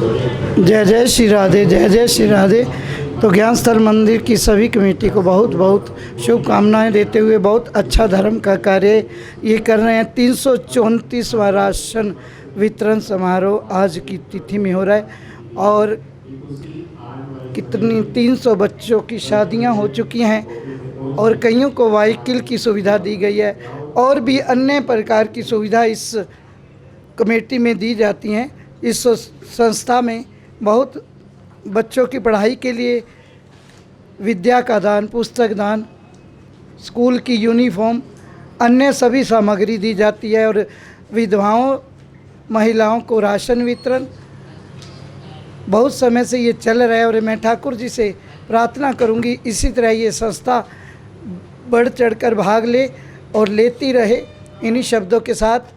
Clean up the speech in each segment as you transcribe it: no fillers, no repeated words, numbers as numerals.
जय जय श्री राधे, जय जय श्री राधे। तो ज्ञान स्थल मंदिर की सभी कमेटी को बहुत बहुत शुभकामनाएं देते हुए बहुत अच्छा धर्म का कार्य ये कर रहे हैं। 334वां राशन वितरण समारोह आज की तिथि में हो रहा है और कितनी 300 बच्चों की शादियां हो चुकी हैं और कईयों को व्हीकल की सुविधा दी गई है और भी अन्य प्रकार की सुविधा इस कमेटी में दी जाती हैं। इस संस्था में बहुत बच्चों की पढ़ाई के लिए विद्या का दान, पुस्तक दान, स्कूल की यूनिफॉर्म, अन्य सभी सामग्री दी जाती है और विधवाओं महिलाओं को राशन वितरण बहुत समय से ये चल रहा है और मैं ठाकुर जी से प्रार्थना करूंगी इसी तरह ये संस्था बढ़ चढ़कर भाग ले और लेती रहे। इन्हीं शब्दों के साथ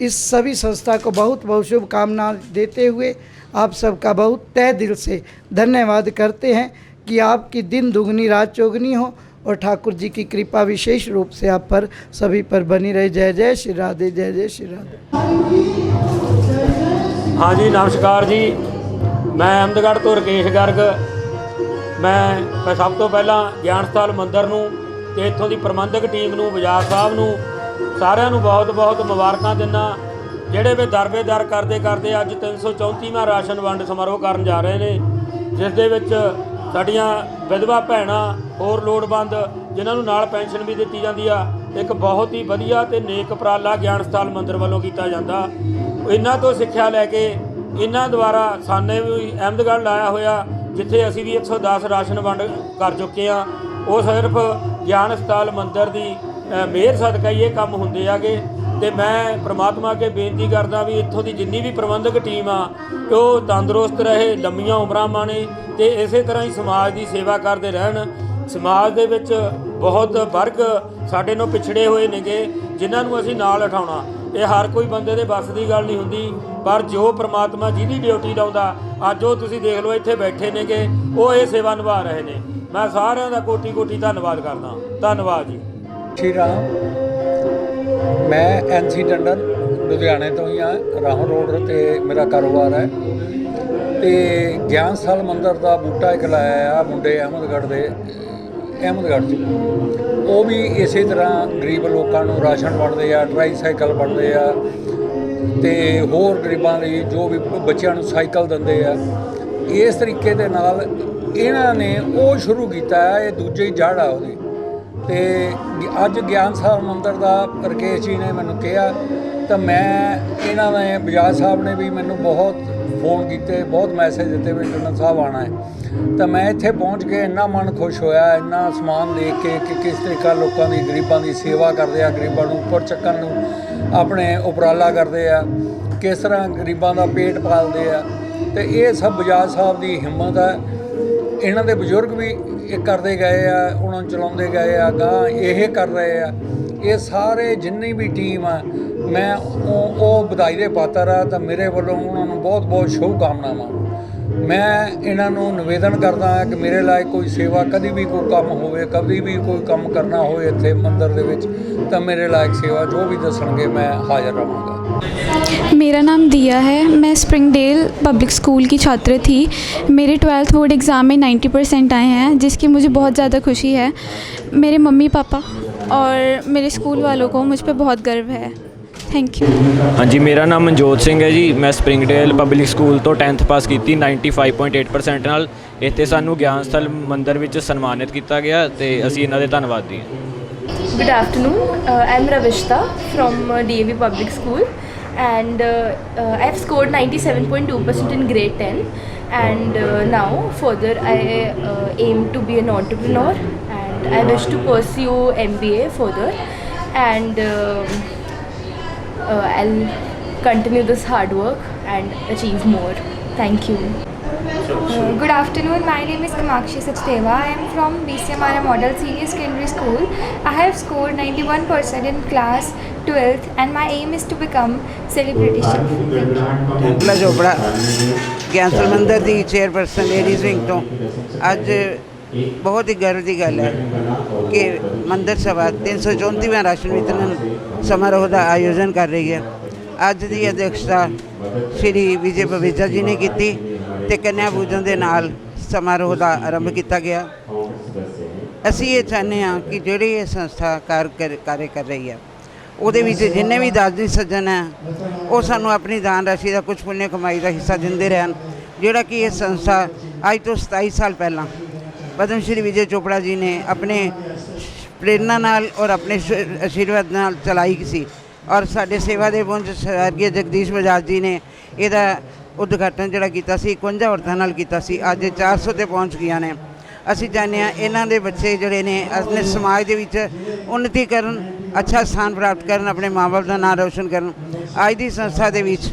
इस सभी संस्था को बहुत बहुत शुभकामना देते हुए आप सबका बहुत तहे दिल से धन्यवाद करते हैं कि आपकी दिन दुगनी रात चौगनी हो और ठाकुर जी की कृपा विशेष रूप से आप पर सभी पर बनी रहे। जय जय श्री राधे, जय जय श्री राधे। हाँ जी, नमस्कार जी। मैं अहमदगढ़ तो राकेश गर्ग। मैं सब तो पहला ज्ञान स्थल मंदिर नूं ते इत्थों की प्रबंधक टीम नूं, बजाज साहब नूं सारिਆਂ ਨੂੰ बहुत बहुत मुबारकां दिना ਜਿਹੜੇ ਵੀ दर ਕਰਦੇ ਕਰਦੇ ਅੱਜ 334ਵਾਂ ਰਾਸ਼ਨ ਵੰਡ ਸਮਾਰੋਹ ਕਰਨ ਜਾ ਰਹੇ ਨੇ, ਜਿਸ ਦੇ ਵਿੱਚ ਸਾਡੀਆਂ ਵਿਧਵਾ ਭੈਣਾਂ ਹੋਰ ਲੋੜਵੰਦ ਜਿਨ੍ਹਾਂ ਨੂੰ ਨਾਲ ਪੈਨਸ਼ਨ ਵੀ ਦਿੱਤੀ ਜਾਂਦੀ ਆ, ਇੱਕ ਬਹੁਤ ਹੀ ਵਧੀਆ ਤੇ ਨੇਕ ਉਪਰਾਲਾ ਗਿਆਨ ਸਥਲ ਮੰਦਿਰ ਵੱਲੋਂ ਕੀਤਾ ਜਾਂਦਾ। ਇਹਨਾਂ ਤੋਂ ਸਿੱਖਿਆ ਲੈ ਕੇ ਇਹਨਾਂ ਦੁਆਰਾ ਸਾਨੇ ਵੀ ਅਹਿਮਦਗੜ੍ਹ ਲਾਇਆ ਹੋਇਆ, ਜਿੱਥੇ ਅਸੀਂ ਵੀ 110 ਰਾਸ਼ਨ ਵੰਡ ਕਰ ਚੁੱਕੇ ਹਾਂ। ਉਹ ਸਿਰਫ ਗਿਆਨ ਸਥਲ ਮੰਦਿਰ ਦੀ ਮਿਹਰ ਸਦਕਾ ਹੀ ਇਹ ਕੰਮ ਹੁੰਦੇ ਆਗੇ। ਤੇ ਮੈਂ ਪ੍ਰਮਾਤਮਾ ਅੱਗੇ ਬੇਨਤੀ ਕਰਦਾ ਵੀ ਇੱਥੋਂ ਦੀ ਜਿੰਨੀ ਵੀ ਪ੍ਰਬੰਧਕ ਟੀਮ ਆ ਉਹ ਤੰਦਰੁਸਤ ਰਹੇ, ਲੰਮੀਆਂ ਉਮਰਾਂ ਮਾਣੇ ਤੇ ਇਸੇ ਤਰ੍ਹਾਂ ਹੀ ਸਮਾਜ ਦੀ ਸੇਵਾ ਕਰਦੇ ਰਹਿਣ। ਸਮਾਜ ਦੇ ਵਿੱਚ ਬਹੁਤ ਵਰਗ ਸਾਡੇ ਨੂੰ ਪਿਛੜੇ ਹੋਏ ਨੇਗੇ ਜਿਨ੍ਹਾਂ ਨੂੰ ਅਸੀਂ ਨਾਲ ਉਠਾਉਣਾ। ਇਹ ਹਰ ਕੋਈ ਬੰਦੇ ਦੇ ਵੱਸ ਦੀ ਗੱਲ ਨਹੀਂ ਹੁੰਦੀ, ਪਰ ਜੋ ਪ੍ਰਮਾਤਮਾ ਜਿਹਦੀ ਡਿਊਟੀ ਲਾਉਂਦਾ ਅੱਜ ਉਹ ਤੁਸੀਂ ਦੇਖ ਲਓ ਇੱਥੇ ਬੈਠੇ ਨੇਗੇ, ਉਹ ਇਹ ਸੇਵਾ ਨਿਭਾ ਰਹੇ ਨੇ। ਮੈਂ ਸਾਰਿਆਂ ਦਾ ਕੋਟੀ ਕੋਟੀ ਧੰਨਵਾਦ ਕਰਦਾ। ਧੰਨਵਾਦ ਜੀ। श्री राम। मैं NC टंडन लुधियाने तो ही हाँ, राहੋਂ रोड ਤੇ मेरा कारोबार है। तो ਗਿਆਨ स्थल मंदिर का बूटा एक लाया आ मुंडे अहमदगढ़ ਦੇ अहमदगढ़ 'ਚ। ਉਹ ਵੀ ਇਸੇ ਤਰ੍ਹਾਂ ਗਰੀਬ ਲੋਕਾਂ ਨੂੰ ਰਾਸ਼ਨ ਵੰਡਦੇ ਆ, ਟਰਾਈਸਾਈਕਲ ਵੰਡਦੇ ਆ ਤੇ ਹੋਰ ਗਰੀਬਾਂ ਲਈ ਜੋ ਵੀ ਬੱਚਿਆਂ ਨੂੰ ਸਾਈਕਲ ਦਿੰਦੇ ਆ। ਇਸ ਤਰੀਕੇ ਦੇ ਨਾਲ ਇਹਨਾਂ ਨੇ ਉਹ ਸ਼ੁਰੂ ਕੀਤਾ ਹੈ, ਇਹ ਦੂਜੀ ਜੜ ਆ ਉਹਦੀ। ਤੇ ਅੱਜ ਗਿਆਨ ਸਥਲ ਮੰਦਿਰ ਦਾ ਰਾਕੇਸ਼ ਜੀ ਨੇ ਮੈਨੂੰ ਕਿਹਾ ਤਾਂ ਮੈਂ ਇਹਨਾਂ ਨੇ ਬਜਾਜ ਸਾਹਿਬ ਨੇ ਵੀ ਮੈਨੂੰ ਬਹੁਤ ਫੋਨ ਕੀਤੇ, ਬਹੁਤ ਮੈਸੇਜ ਦਿੱਤੇ ਵੀ ਟੰਡਨ ਸਾਹਿਬ ਆਉਣਾ ਹੈ। ਤਾਂ ਮੈਂ ਇੱਥੇ ਪਹੁੰਚ ਕੇ ਇੰਨਾ ਮਨ ਖੁਸ਼ ਹੋਇਆ, ਇੰਨਾ ਸਮਾਨ ਦੇਖ ਕੇ ਕਿ ਕਿਸ ਤਰੀਕਾ ਲੋਕਾਂ ਦੀ ਗਰੀਬਾਂ ਦੀ ਸੇਵਾ ਕਰਦੇ ਆ, ਗਰੀਬਾਂ ਨੂੰ ਉੱਪਰ ਚੱਕਣ ਨੂੰ ਆਪਣੇ ਉਪਰਾਲਾ ਕਰਦੇ ਆ, ਕਿਸ ਤਰ੍ਹਾਂ ਗਰੀਬਾਂ ਦਾ ਪੇਟ ਪਾਲਦੇ ਆ। ਤੇ ਇਹ ਸਭ ਬਜਾਜ ਸਾਹਿਬ ਦੀ ਹਿੰਮਤ ਹੈ। ਇਹਨਾਂ ਦੇ ਬਜ਼ੁਰਗ ਵੀ ਇਹ ਕਰਦੇ ਗਏ ਆ, ਉਹਨਾਂ ਨੂੰ ਚਲਾਉਂਦੇ ਗਏ ਆ, ਗਾਂ ਇਹ ਕਰ ਰਹੇ ਆ। ਇਹ ਸਾਰੇ ਜਿੰਨੀ ਵੀ ਟੀਮ ਆ ਮੈਂ ਉਹ ਵਧਾਈ ਦੇ ਪਾਤਰ ਆ। ਤਾਂ ਮੇਰੇ ਵੱਲੋਂ ਉਹਨਾਂ ਨੂੰ ਬਹੁਤ ਬਹੁਤ ਸ਼ੁਭਕਾਮਨਾਵਾਂ। ਮੈਂ ਇਹਨਾਂ ਨੂੰ ਨਿਵੇਦਨ ਕਰਦਾ ਹਾਂ ਕਿ ਮੇਰੇ ਲਈ ਕੋਈ ਸੇਵਾ ਕਦੀ ਵੀ ਕੋਈ ਕੰਮ ਹੋਵੇ, ਕਦੀ ਵੀ ਕੋਈ ਕੰਮ ਕਰਨਾ ਹੋਵੇ ਇੱਥੇ ਮੰਦਿਰ ਦੇ ਵਿੱਚ ਤਾਂ ਮੇਰੇ ਲਾਇਕ ਸੇਵਾ ਜੋ ਵੀ ਦੱਸਣਗੇ मैं हाजिर रहूँगा। मेरा नाम दिया है। मैं स्प्रिंगडेल पब्लिक स्कूल की छात्र थी। मेरे 12th बोर्ड एग्ज़ाम में 90% आए हैं, जिसकी मुझे बहुत ज़्यादा खुशी है। मेरे मम्मी पापा और मेरे स्कूल वालों को मुझ पर बहुत गर्व है। Thank you. हाँ जी, मेरा नाम मनजोत सिंह है जी। मैं स्प्रिंगडेल पब्लिक स्कूल तो 10th पास की 95.8% ਨਾਲ। ਇੱਥੇ ਸਾਨੂੰ ਗਿਆਨ ਸਥਲ ਮੰਦਿਰ ਵਿੱਚ ਸਨਮਾਨਿਤ ਕੀਤਾ ਗਿਆ ਤੇ ਅਸੀਂ ਇਹਨਾਂ ਦੇ ਧੰਨਵਾਦੀ ਹਾਂ। Good afternoon. I'm Ravishta from DAV Public School, and I have scored 97.2% in grade 10. And now further I aim to be an entrepreneur, and I wish to pursue MBA further, and I'll continue this hard work and achieve more. Thank you. Good afternoon. My name is Kamakshi Sachdeva. I am from BCMR Model Senior Secondary School. I have scored 91% in class 12th, and my aim is to become celebrity chef. मैं चोपड़ा ज्ञान स्थल मंदिर की chairperson ladies wing तो अज बहुत ही गर्व की गल है कि मंदिर सभा 334वां राशन वितरण समारोह का आयोजन कर रही है। ਅੱਜ ਦੀ ਅਧਿਕਸ਼ਤਾ ਸ਼੍ਰੀ ਵਿਜੇ ਬਵੇਜਾ ਜੀ ਨੇ ਕੀਤੀ ਤੇ ਕੰਨਿਆ ਪੂਜਨ ਦੇ ਨਾਲ ਸਮਾਰੋਹ ਦਾ ਆਰੰਭ ਕੀਤਾ ਗਿਆ। ਅਸੀਂ ਇਹ ਚਾਹੁੰਦੇ ਹਾਂ ਕਿ ਜਿਹੜੀ ਇਹ ਸੰਸਥਾ ਕਾਰਜ ਕਰ ਰਹੀ ਹੈ ਉਹਦੇ ਵਿੱਚ ਜਿੰਨੇ ਵੀ ਦਾਨੀ ਸੱਜਣ ਹੈ ਉਹ ਸਾਨੂੰ ਆਪਣੀ ਦਾਨ ਰਾਸ਼ੀ ਦਾ ਕੁਝ ਪੁੰਨ ਕਮਾਈ ਦਾ ਹਿੱਸਾ ਦਿੰਦੇ ਰਹਿਣ। ਜਿਹੜਾ ਕਿ ਇਹ ਸੰਸਥਾ ਅੱਜ ਤੋਂ 27 ਸਾਲ ਪਹਿਲਾਂ ਪਦਮ ਸ਼੍ਰੀ ਵਿਜੇ ਚੋਪੜਾ ਜੀ ਨੇ ਆਪਣੇ ਪ੍ਰੇਰਨਾ ਨਾਲ ਔਰ ਆਪਣੇ ਆਸ਼ੀਰਵਾਦ ਨਾਲ ਚਲਾਈ ਸੀ ਔਰ ਸਾਡੇ ਸੇਵਾ ਦੇ ਪੁੰਜ ਸਵਰਗੀ ਜਗਦੀਸ਼ ਬਜਾਜ ਜੀ ਨੇ ਇਹਦਾ ਉਦਘਾਟਨ ਜਿਹੜਾ ਕੀਤਾ ਸੀ 51 ਔਰਤਾਂ ਨਾਲ ਕੀਤਾ ਸੀ। ਅੱਜ 400 ਤੇ ਪਹੁੰਚ ਗਈਆਂ ਨੇ। ਅਸੀਂ ਚਾਹੁੰਦੇ ਹਾਂ ਇਹਨਾਂ ਦੇ ਬੱਚੇ ਜਿਹੜੇ ਨੇ ਆਪਣੇ ਸਮਾਜ ਦੇ ਵਿੱਚ ਉੱਨਤੀ ਕਰਨ, ਅੱਛਾ ਸਥਾਨ ਪ੍ਰਾਪਤ ਕਰਨ, ਆਪਣੇ ਮਾਂ ਬਾਪ ਦਾ ਨਾਮ ਰੋਸ਼ਨ ਕਰਨ। ਅੱਜ ਦੀ ਸੰਸਥਾ ਦੇ ਵਿੱਚ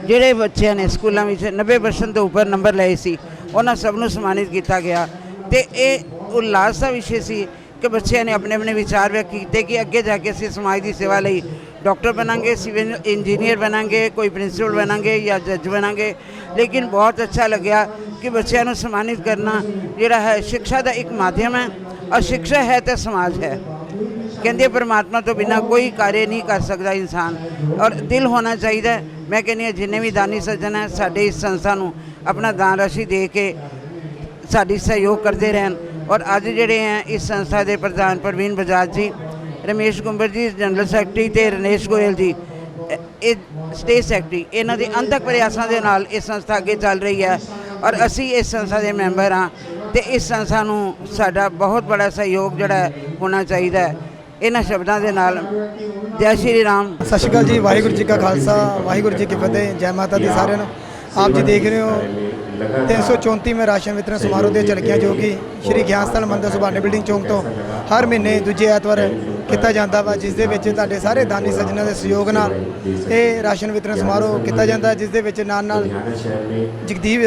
ਜਿਹੜੇ ਬੱਚਿਆਂ ਨੇ ਸਕੂਲਾਂ ਵਿੱਚ 90% ਤੋਂ ਉੱਪਰ ਨੰਬਰ ਲਏ ਸੀ ਉਹਨਾਂ ਸਭ ਨੂੰ ਸਨਮਾਨਿਤ ਕੀਤਾ ਗਿਆ ਤੇ ਇਹ ਉल्लास ਦਾ ਵਿਸ਼ੇ ਸੀ ਕਿ ਬੱਚਿਆਂ ਨੇ ਆਪਣੇ ਆਪਣੇ ਵਿਚਾਰ ਵਿਅਕਤ ਕੀਤੇ ਕਿ ਅੱਗੇ ਜਾ ਕੇ ਅਸੀਂ ਸਮਾਜ ਦੀ ਸੇਵਾ ਲਈ डॉक्टर बनांगे, सिविल इंजीनियर बनांगे, कोई प्रिंसीपल बनांगे या जज बनांगे। लेकिन बहुत अच्छा लग्या कि बच्चों को सम्मानित करना जोड़ा है शिक्षा का एक माध्यम है और शिक्षा है तो समाज है। कहते परमात्मा तो बिना कोई कार्य नहीं कर सकता इंसान और दिल होना चाहिए। मैं कहनी जिन्हें भी दानी सज्जन है साडे इस संस्था को अपना दान राशि दे के साडी सहयोग करते रहन। और अज जिहड़े हैं इस संस्था के प्रधान प्रवीण बजाज जी, रमेश कुंबर जी जनरल सैकटरी ते रनेश गोयल जी स्टेट सैकटरी, इन्हां दे अंतक प्रयासां दे नाल इस संस्था अगे चल रही है और असी इस संस्था के मैंबर हाँ तो इस संस्था नूं साडा बहुत बड़ा सहयोग जिहड़ा होना चाहिए। इन्हां शब्दां दे नाल जय श्री राम। सत श्री अकाल जी, वाहिगुरू जी का खालसा वाहिगुरू जी की फतेह। जय माता दी सारिਆਂ ਨੂੰ। आप जी देख रहे हो 334वें राशन वितरण समारोह ਦੀਆਂ ਝਲਕੀਆਂ जो कि श्री ਗਿਆਨ ਸਥਲ ਮੰਦਰ ਸੁਭਾਨੇ ਬਿਲਡਿੰਗ ਚੌਂਕ ਤੋਂ ਹਰ ਮਹੀਨੇ ਦੂਜੇ ਐਤਵਾਰ ਕੀਤਾ ਜਾਂਦਾ ਵਾ, ਜਿਸ ਦੇ ਵਿੱਚ ਤੁਹਾਡੇ ਸਾਰੇ ਦਾਨੀ ਸੱਜਣਾਂ ਦੇ ਸਹਿਯੋਗ ਨਾਲ ਇਹ ਰਾਸ਼ਨ ਵਿਤਰਨ ਸਮਾਰੋਹ ਕੀਤਾ ਜਾਂਦਾ, ਜਿਸ ਦੇ ਵਿੱਚ ਨਾਲ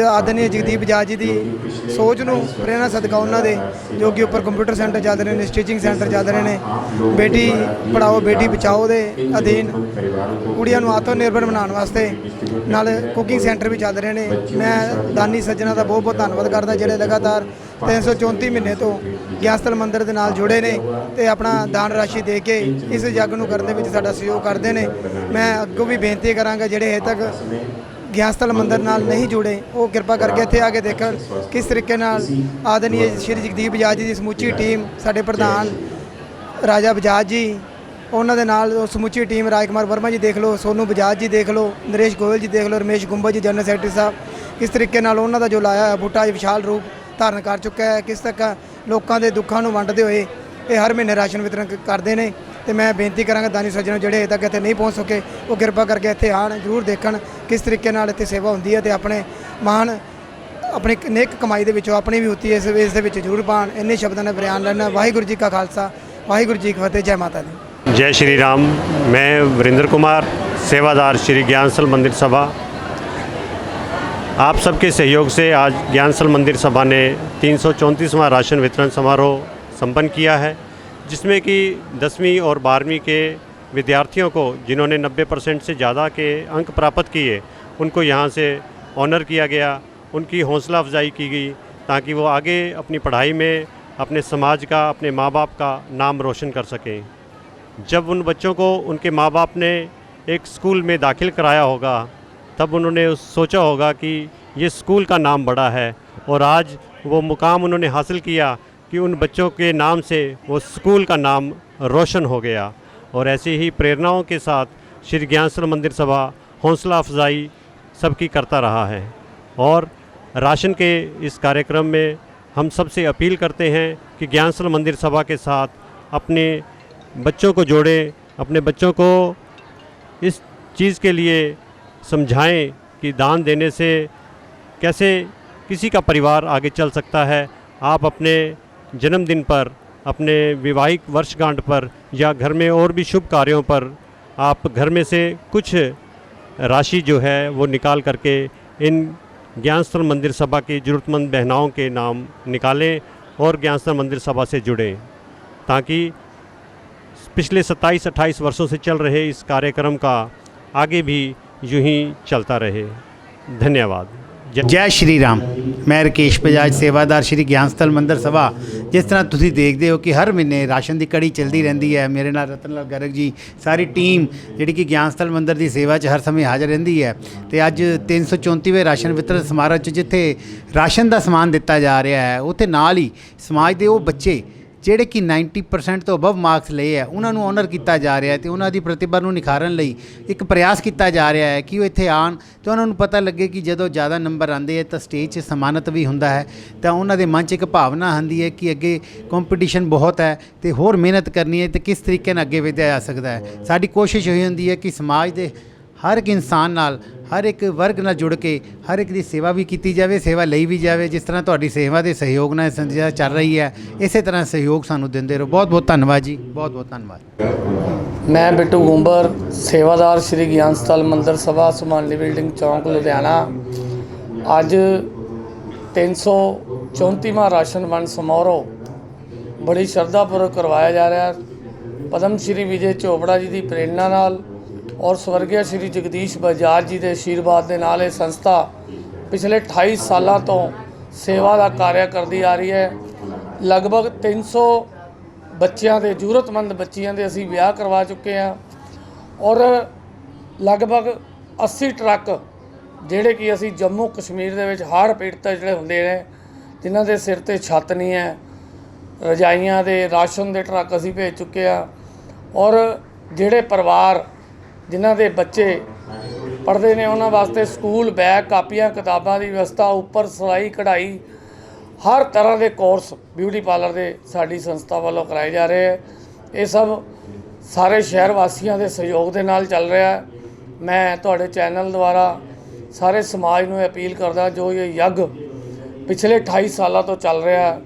ਆਦਰਨੀ ਜਗਦੀਪ ਬਜਾਜ ਜੀ ਦੀ ਸੋਚ ਨੂੰ ਪ੍ਰੇਰਨਾ ਸਦਕਾ ਉਹਨਾਂ ਦੇ ਜੋ ਕਿ ਉੱਪਰ ਕੰਪਿਊਟਰ ਸੈਂਟਰ ਚੱਲ ਰਹੇ ਨੇ, ਸਟਿਚਿੰਗ ਸੈਂਟਰ ਚੱਲ ਰਹੇ ਨੇ, ਬੇਟੀ ਪੜਾਓ ਬੇਟੀ ਬਚਾਓ ਦੇ ਅਧੀਨ ਕੁੜੀਆਂ ਨੂੰ ਆਤਮ ਨਿਰਭਰ ਬਣਾਉਣ ਵਾਸਤੇ ਨਾਲ ਕੁਕਿੰਗ ਸੈਂਟਰ ਵੀ ਚੱਲ ਰਹੇ ਨੇ। ਮੈਂ ਦਾਨੀ ਸੱਜਣਾਂ ਦਾ ਬਹੁਤ ਬਹੁਤ ਧੰਨਵਾਦ ਕਰਦਾ ਜਿਹੜੇ ਲਗਾਤਾਰ 334 ਮਹੀਨੇ ਤੋਂ ਗਿਆਨ ਸਥਲ ਮੰਦਰ ਦੇ ਨਾਲ ਜੁੜੇ ਨੇ ਤੇ ਆਪਣਾ ਦਾਨ ਰਾਸ਼ੀ ਦੇ ਕੇ ਇਸ ਯੱਗ ਨੂੰ ਕਰਨ ਦੇ ਵਿੱਚ ਸਾਡਾ ਸਹਿਯੋਗ ਕਰਦੇ ਨੇ। ਮੈਂ ਅੱਗੋਂ ਵੀ ਬੇਨਤੀ ਕਰਾਂਗਾ ਜਿਹੜੇ ਹਜੇ ਤੱਕ ਗਿਆਨ ਸਥਲ ਮੰਦਰ ਨਾਲ ਨਹੀਂ ਜੁੜੇ ਉਹ ਕਿਰਪਾ ਕਰਕੇ ਇੱਥੇ ਆ ਕੇ ਦੇਖਣ ਕਿਸ ਤਰੀਕੇ ਨਾਲ ਆਦਰਨੀय ਸ਼੍ਰੀ ਜਗਦੀਪ ਬਜਾਜ ਜੀ ਦੀ ਸਮੁੱਚੀ ਟੀਮ, ਸਾਡੇ ਪ੍ਰਧਾਨ ਰਾਜਾ ਬਜਾਜ ਜੀ, ਉਹਨਾਂ ਦੇ ਨਾਲ ਉਹ ਸਮੁੱਚੀ ਟੀਮ, ਰਾਜ ਕੁਮਾਰ ਵਰਮਾ ਜੀ ਦੇਖ ਲਓ, ਸੋਨੂ ਬਜਾਜ ਜੀ ਦੇਖ ਲਓ, ਨਰੇਸ਼ ਗੋਇਲ ਜੀ ਦੇਖ ਲਓ, ਰਮੇਸ਼ ਗੁੰਬਾ ਜੀ ਜਨਰਲ ਸੈਕਟਰੀ ਸਾਹਿਬ, ਕਿਸ ਤਰੀਕੇ ਨਾਲ ਉਹਨਾਂ ਦਾ ਜੋ ਲਾਇਆ ਹੈ ਬੂਟਾ ਵਿਸ਼ਾਲ ਰੂਪ ਧਾਰਨ ਕਰ ਚੁੱਕਾ ਹੈ। ਕਿਸ ਤੱਕ ਲੋਕਾਂ ਦੇ ਦੁੱਖਾਂ ਨੂੰ ਵੰਡਦੇ ਹੋਏ ਇਹ ਹਰ ਮਹੀਨੇ ਰਾਸ਼ਨ ਵਿਤਰਨ ਕਰਦੇ ਨੇ। ਤੇ ਮੈਂ ਬੇਨਤੀ ਕਰਾਂਗਾ ਦਾਨੀ ਸੱਜਣਾਂ ਜਿਹੜੇ ਹਜੇ ਤੱਕ ਇੱਥੇ ਨਹੀਂ ਪਹੁੰਚ ਸਕੇ ਉਹ ਕਿਰਪਾ ਕਰਕੇ ਇੱਥੇ ਆਉਣ, ਜ਼ਰੂਰ ਦੇਖਣ ਕਿਸ ਤਰੀਕੇ ਨਾਲ ਇੱਥੇ ਸੇਵਾ ਹੁੰਦੀ ਹੈ ਤੇ ਆਪਣੇ ਮਹਾਨ ਆਪਣੀ ਨੇਕ ਕਮਾਈ ਦੇ ਵਿੱਚੋਂ ਆਪਣੀ ਵੀ ਹੁੰਦੀ ਹੈ ਇਸ ਦੇ ਵਿੱਚ ਜ਼ਰੂਰ ਪਾਉਣ। ਇੰਨੇ ਸ਼ਬਦਾਂ ਨਾਲ ਬਿਆਨ ਲੈਣਾ। ਵਾਹਿਗੁਰੂ ਜੀ ਕਾ ਖਾਲਸਾ ਵਾਹਿਗੁਰੂ ਜੀ ਕੀ ਫਤਿਹ। ਜੈ ਮਾਤਾ ਦੀ। जय श्री राम। मैं वरिंदर कुमार, सेवादार श्री ज्ञानस्थल मंदिर सभा। आप सबके सहयोग से आज ज्ञानस्थल मंदिर सभा ने 334वां राशन वितरण समारोह संपन्न किया है, जिसमें कि 10वीं और 12वीं के विद्यार्थियों को जिन्होंने 90% से ज़्यादा के अंक प्राप्त किए उनको यहाँ से ऑनर किया गया, उनकी हौसला अफजाई की गई ताकि वो आगे अपनी पढ़ाई में अपने समाज का, अपने माँ बाप का नाम रोशन कर सकें। जब उन बच्चों को उनके माँ बाप ने एक स्कूल में दाखिल कराया होगा तब उन्होंने सोचा होगा कि ये स्कूल का नाम बड़ा है और आज वो मुकाम उन्होंने हासिल किया कि उन बच्चों के नाम से वो स्कूल का नाम रोशन हो गया। और ऐसी ही प्रेरणाओं के साथ श्री ज्ञानस्थल मंदिर सभा हौसला अफजाई सबकी करता रहा है। और राशन के इस कार्यक्रम में हम सबसे अपील करते हैं कि ज्ञानस्थल मंदिर सभा के साथ अपने बच्चों को जोड़ें, अपने बच्चों को इस चीज़ के लिए समझाएं कि दान देने से कैसे किसी का परिवार आगे चल सकता है। आप अपने जन्मदिन पर, अपने विवाहिक वर्षगांठ पर या घर में और भी शुभ कार्यों पर आप घर में से कुछ राशि जो है वो निकाल करके इन ज्ञानस्थल मंदिर सभा की ज़रूरतमंद बहनाओं के नाम निकालें और ज्ञानस्थल मंदिर सभा से जुड़ें, ताकि पिछले 27-28 वर्षों से चल रहे इस कार्यक्रम का आगे भी यूं ही चलता रहे। धन्यवाद। ਜੈ ਸ਼੍ਰੀ ਰਾਮ। ਮੈਂ ਰਕੇਸ਼ ਬਜਾਜ, ਸੇਵਾਦਾਰ ਸ਼੍ਰੀ ਗਿਆਨ ਸਥਲ ਮੰਦਰ ਸਭਾ। ਜਿਸ ਤਰ੍ਹਾਂ ਤੁਸੀਂ ਦੇਖਦੇ ਹੋ ਕਿ ਹਰ ਮਹੀਨੇ ਰਾਸ਼ਨ ਦੀ ਕੜੀ ਚੱਲਦੀ ਰਹਿੰਦੀ ਹੈ। ਮੇਰੇ ਨਾਲ ਰਤਨ ਲਾਲ ਗਰਗ ਜੀ, ਸਾਰੀ ਟੀਮ ਜਿਹੜੀ ਕਿ ਗਿਆਨ ਸਥਲ ਮੰਦਰ ਦੀ ਸੇਵਾ 'ਚ ਹਰ ਸਮੇਂ ਹਾਜ਼ਰ ਰਹਿੰਦੀ ਹੈ। ਤੇ ਅੱਜ 334ਵੇਂ ਰਾਸ਼ਨ ਵਿਤਰਨ ਸਮਾਰੋਹ 'ਚ ਜਿੱਥੇ ਰਾਸ਼ਨ ਦਾ ਸਮਾਨ ਦਿੱਤਾ ਜਾ ਰਿਹਾ ਹੈ, ਉੱਥੇ ਨਾਲ ਹੀ ਸਮਾਜ ਦੇ ਉਹ ਬੱਚੇ ਜਿਹੜੇ ਕਿ 90% ਤੋਂ ਅਬਵ ਮਾਰਕਸ ਲਏ ਹੈ, ਉਹਨਾਂ ਨੂੰ ਆਨਰ ਕੀਤਾ ਜਾ ਰਿਹਾ ਹੈ ਤੇ ਉਹਨਾਂ ਦੀ ਪ੍ਰਤਿਭਾ ਨੂੰ ਨਿਖਾਰਨ ਲਈ ਇੱਕ ਪ੍ਰਯਾਸ ਕੀਤਾ ਜਾ ਰਿਹਾ ਹੈ ਕਿ ਉਹ ਇੱਥੇ ਆਉਣ ਤੇ ਉਹਨਾਂ ਨੂੰ ਪਤਾ ਲੱਗੇ ਕਿ ਜਦੋਂ ਜ਼ਿਆਦਾ ਨੰਬਰ ਆਉਂਦੇ ਹੈ ਤਾਂ ਸਟੇਜ 'ਚ ਸਨਮਾਨਿਤ ਵੀ ਹੁੰਦਾ ਹੈ, ਤਾਂ ਉਹਨਾਂ ਦੇ ਮਨ 'ਚ ਇੱਕ ਭਾਵਨਾ ਆਉਂਦੀ ਹੈ ਕਿ ਅੱਗੇ ਕੰਪੀਟੀਸ਼ਨ ਬਹੁਤ ਹੈ ਤੇ ਹੋਰ ਮਿਹਨਤ ਕਰਨੀ ਹੈ ਤੇ ਕਿਸ ਤਰੀਕੇ ਨਾਲ ਅੱਗੇ ਵਧਿਆ ਜਾ ਸਕਦਾ ਹੈ। ਸਾਡੀ ਕੋਸ਼ਿਸ਼ ਹੋਈ ਹੁੰਦੀ ਹੈ ਕਿ ਸਮਾਜ ਦੇ ਹਰ ਇੱਕ ਇਨਸਾਨ ਨਾਲ, ਹਰ ਇੱਕ ਵਰਗ ਨਾਲ ਜੁੜ ਕੇ ਹਰ ਇੱਕ ਦੀ ਸੇਵਾ ਵੀ ਕੀਤੀ ਜਾਵੇ, ਸੇਵਾ ਲਈ ਵੀ ਜਾਵੇ। ਜਿਸ ਤਰ੍ਹਾਂ ਤੁਹਾਡੀ ਸੇਵਾ ਦੇ ਸਹਿਯੋਗ ਨਾਲ ਸੰਸਥਾ ਚੱਲ ਰਹੀ ਹੈ, ਇਸੇ ਤਰ੍ਹਾਂ ਸਹਿਯੋਗ ਸਾਨੂੰ ਦਿੰਦੇ ਰਹੋ। ਬਹੁਤ ਬਹੁਤ ਧੰਨਵਾਦ ਜੀ, ਬਹੁਤ ਬਹੁਤ ਧੰਨਵਾਦ। ਮੈਂ ਬਿੱਟੂ ਗੁੰਬਰ, ਸੇਵਾਦਾਰ ਸ਼੍ਰੀ ਗਿਆਨ ਸਥਲ ਮੰਦਰ ਸਭਾ, ਸਮਾਨਲੀ ਬਿਲਡਿੰਗ ਚੌਂਕ, ਲੁਧਿਆਣਾ। ਅੱਜ 334ਵਾਂ ਰਾਸ਼ਨ ਵੰਡ ਸਮਾਰੋਹ ਬੜੀ ਸ਼ਰਧਾਪੂਰਵਕ ਕਰਵਾਇਆ ਜਾ ਰਿਹਾ। ਪਦਮ ਸ਼੍ਰੀ ਵਿਜੇ ਚੋਪੜਾ ਜੀ ਦੀ ਪ੍ਰੇਰਣਾ ਨਾਲ ਔਰ ਸਵਰਗੀ ਸ਼੍ਰੀ ਜਗਦੀਸ਼ ਬਜਾਜ ਜੀ ਦੇ ਆਸ਼ੀਰਵਾਦ ਦੇ ਨਾਲ ਇਹ ਸੰਸਥਾ ਪਿਛਲੇ 28 ਸਾਲਾਂ ਤੋਂ ਸੇਵਾ ਦਾ ਕਾਰਿਆ ਕਰਦੀ ਆ ਰਹੀ ਹੈ। ਲਗਭਗ 300 ਬੱਚਿਆਂ ਦੇ, ਜ਼ਰੂਰਤਮੰਦ ਬੱਚਿਆਂ ਦੇ ਅਸੀਂ ਵਿਆਹ ਕਰਵਾ ਚੁੱਕੇ ਹਾਂ ਔਰ ਲਗਭਗ 80 ਟਰੱਕ ਜਿਹੜੇ ਕਿ ਅਸੀਂ ਜੰਮੂ ਕਸ਼ਮੀਰ ਦੇ ਵਿੱਚ ਹੜ੍ਹ ਪੀੜਤ ਜਿਹੜੇ ਹੁੰਦੇ ਨੇ, ਜਿਨ੍ਹਾਂ ਦੇ ਸਿਰ ਤੇ ਛੱਤ ਨਹੀਂ ਹੈ, ਰਜਾਈਆਂ ਦੇ, ਰਾਸ਼ਨ ਦੇ ਟਰੱਕ ਅਸੀਂ ਭੇਜ ਚੁੱਕੇ ਹਾਂ। ਔਰ ਜਿਹੜੇ ਪਰਿਵਾਰ ਜਿਨ੍ਹਾਂ ਦੇ ਬੱਚੇ ਪੜ੍ਹਦੇ ਨੇ, ਉਹਨਾਂ ਵਾਸਤੇ ਸਕੂਲ ਬੈਗ, ਕਾਪੀਆਂ, ਕਿਤਾਬਾਂ ਦੀ ਵਿਵਸਥਾ, ਉੱਪਰ ਸਿਲਾਈ ਕਢਾਈ, ਹਰ ਤਰ੍ਹਾਂ ਦੇ ਕੋਰਸ ਬਿਊਟੀ ਪਾਰਲਰ ਦੇ ਸਾਡੀ ਸੰਸਥਾ ਵੱਲੋਂ ਕਰਾਏ ਜਾ ਰਹੇ ਹੈ। ਇਹ ਸਭ ਸਾਰੇ ਸ਼ਹਿਰ ਵਾਸੀਆਂ ਦੇ ਸਹਿਯੋਗ ਦੇ ਨਾਲ ਚੱਲ ਰਿਹਾ ਹੈ। ਮੈਂ ਤੁਹਾਡੇ ਚੈਨਲ ਦੁਆਰਾ ਸਾਰੇ ਸਮਾਜ ਨੂੰ ਅਪੀਲ ਕਰਦਾ, ਜੋ ਇਹ ਯੱਗ ਪਿਛਲੇ 28 ਸਾਲਾਂ ਤੋਂ ਚੱਲ ਰਿਹਾ ਹੈ,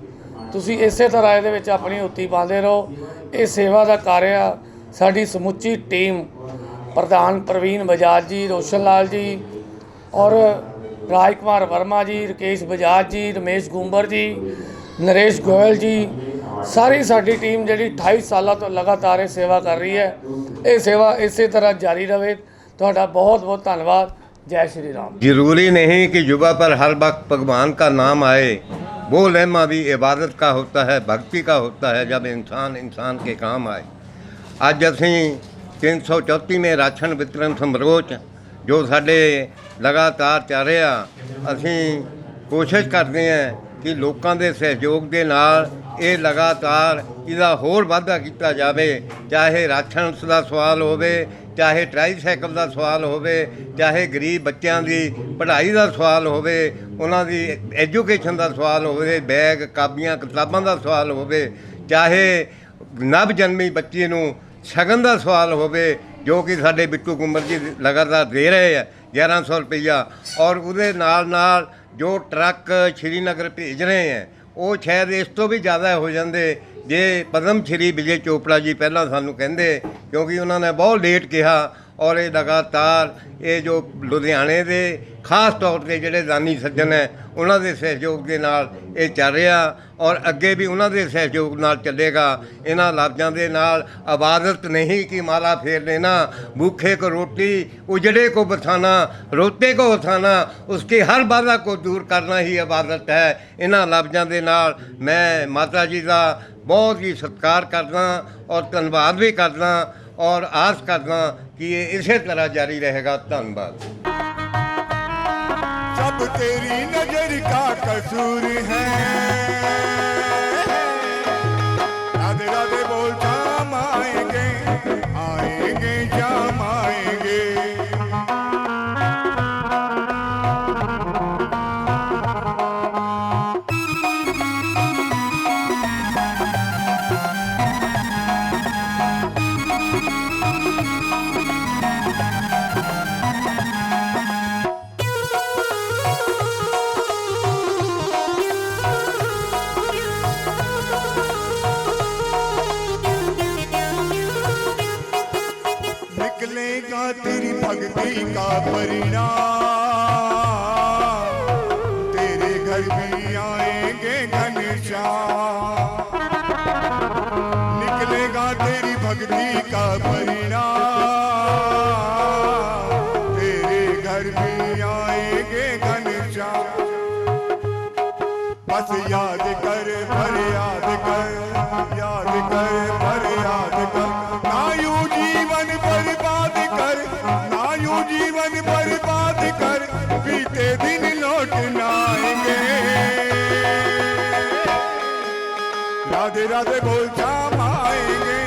ਤੁਸੀਂ ਇਸੇ ਤਰ੍ਹਾਂ ਇਹਦੇ ਵਿੱਚ ਆਪਣੀ ਹੁੱਤੀ ਪਾਉਂਦੇ ਰਹੋ। ਇਹ ਸੇਵਾ ਦਾ ਕਾਰਿਆ ਸਾਡੀ ਸਮੁੱਚੀ ਟੀਮ, ਪ੍ਰਧਾਨ ਪ੍ਰਵੀਨ ਬਜਾਜ ਜੀ, ਰੋਸ਼ਨ ਲਾਲ ਜੀ ਔਰ ਰਾਜ ਕੁਮਾਰ ਵਰਮਾ ਜੀ, ਰਕੇਸ਼ ਬਜਾਜ ਜੀ, ਰਮੇਸ਼ ਗੁੰਬਰ ਜੀ, ਨਰੇਸ਼ ਗੋਇਲ ਜੀ, ਸਾਰੀ ਸਾਡੀ ਟੀਮ ਜਿਹੜੀ 28 ਸਾਲਾਂ ਤੋਂ ਲਗਾਤਾਰ ਇਹ ਸੇਵਾ ਕਰ ਰਹੀ ਹੈ। ਇਹ ਸੇਵਾ ਇਸੇ ਤਰ੍ਹਾਂ ਜਾਰੀ रहे। ਤੁਹਾਡਾ बहुत बहुत धन्यवाद। जय श्री राम। जरूरी नहीं कि युवा पर हर वक्त भगवान का नाम आए, वो लम्हा भी इबादत का होता है, भक्ति का होता है, जब इंसान के काम आए। ਅੱਜ ਅਸੀਂ 334ਵੇਂ ਰਾਸ਼ਨ ਵਿਤਰਨ ਸਮਾਰੋਹ 'ਚ ਜੋ ਸਾਡੇ ਲਗਾਤਾਰ ਚੱਲ ਰਿਹਾ, ਅਸੀਂ ਕੋਸ਼ਿਸ਼ ਕਰਦੇ ਹਾਂ ਕਿ ਲੋਕਾਂ ਦੇ ਸਹਿਯੋਗ ਦੇ ਨਾਲ ਇਹ ਲਗਾਤਾਰ ਇਹਦਾ ਹੋਰ ਵਾਧਾ ਕੀਤਾ ਜਾਵੇ। ਚਾਹੇ ਰਾਸ਼ਨ ਦਾ ਸਵਾਲ ਹੋਵੇ, ਚਾਹੇ ਟ੍ਰਾਈਸਾਈਕਲ ਦਾ ਸਵਾਲ ਹੋਵੇ, ਚਾਹੇ ਗਰੀਬ ਬੱਚਿਆਂ ਦੀ ਪੜ੍ਹਾਈ ਦਾ ਸਵਾਲ ਹੋਵੇ, ਉਹਨਾਂ ਦੀ ਐਜੂਕੇਸ਼ਨ ਦਾ ਸਵਾਲ ਹੋਵੇ, ਬੈਗ, ਕਾਪੀਆਂ, ਕਿਤਾਬਾਂ ਦਾ ਸਵਾਲ ਹੋਵੇ, ਚਾਹੇ ਨਵ ਜਨਮੀ ਬੱਚੀ ਨੂੰ ਸ਼ਗਨ ਦਾ ਸਵਾਲ ਹੋਵੇ, ਜੋ ਕਿ ਸਾਡੇ ਬਿੱਟੂ ਗੁੰਬਰ ਜੀ ਲਗਾਤਾਰ ਦੇ ਰਹੇ ਹੈ 1100 ਰੁਪਈਆ। ਔਰ ਉਹਦੇ ਨਾਲ ਜੋ ਟਰੱਕ ਸ਼੍ਰੀਨਗਰ ਭੇਜ ਰਹੇ ਹੈ, ਉਹ ਸ਼ਾਇਦ ਇਸ ਤੋਂ ਵੀ ਜ਼ਿਆਦਾ ਹੋ ਜਾਂਦੇ ਜੇ ਪਦਮ ਸ਼੍ਰੀ ਵਿਜੇ ਚੋਪੜਾ ਜੀ ਪਹਿਲਾਂ ਸਾਨੂੰ ਕਹਿੰਦੇ, ਕਿਉਂਕਿ ਉਹਨਾਂ ਨੇ ਬਹੁਤ ਲੇਟ ਕਿਹਾ। ਔਰ ਇਹ ਲਗਾਤਾਰ ਇਹ ਜੋ ਲੁਧਿਆਣੇ ਦੇ ਖਾਸ ਤੌਰ 'ਤੇ ਜਿਹੜੇ ਦਾਨੀ ਸੱਜਣ ਹੈ, ਉਹਨਾਂ ਦੇ ਸਹਿਯੋਗ ਦੇ ਨਾਲ ਇਹ ਚੱਲ ਰਿਹਾ ਔਰ ਅੱਗੇ ਵੀ ਉਹਨਾਂ ਦੇ ਸਹਿਯੋਗ ਨਾਲ ਚੱਲੇਗਾ। ਇਹਨਾਂ ਲਫ਼ਜ਼ਾਂ ਦੇ ਨਾਲ ਇਬਾਦਤ ਨਹੀਂ कि माला फेर लेना, भूखे को रोटी, उजड़े को बसाना, रोते को उठाना, उसके हर बाधा को दूर करना ही इबादत है। ਇਹਨਾਂ ਲਫ਼ਜ਼ਾਂ ਦੇ ਨਾਲ ਮੈਂ ਮਾਤਾ ਜੀ ਦਾ ਬਹੁਤ ਹੀ ਸਤਿਕਾਰ ਕਰਦਾ ਔਰ ਧੰਨਵਾਦ ਵੀ ਕਰਦਾ और आस करना कि ये इसी तरह जारी रहेगा। धन्यवाद। सब तेरी नजर का कसूर है, राधे राधे बोल शाम आएंगे, आएंगे शाम आएंगे। निकलेगा तेरी भक्ति का परिणाम, तेरे घर भी आएंगे घनश्याम। निकलेगा तेरी भक्ति का परिणाम, तेरे घर भी आएंगे घनश्याम। शाम बस याद कर फरियाद कर, याद कर फरियाद कर, ना यूं जीवन बर्बाद कर, ना यूं जीवन बर्बाद कर, बीते दिन लौट ना आएंगे। राधे राधे बोल शाम आएंगे,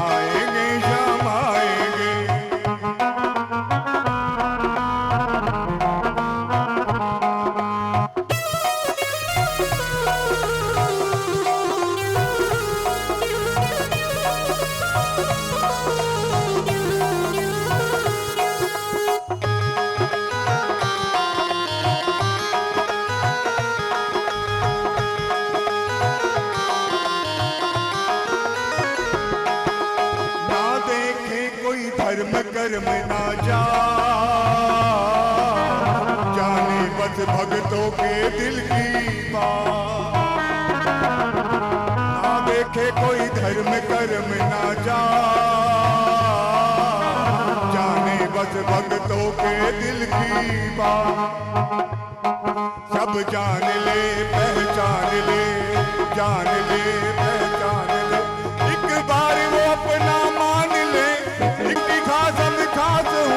आएंगे शाम आएंगे। धर्म कर्म ना जा जाने बस भक्तों के दिल की बात, ना देखे कोई धर्म कर्म ना जा जाने बस भक्तों के दिल की बात। सब जान ले पहचान ले, जान ले पहचान ले, एक बार वो अपना मान ले। खासम खास हूँ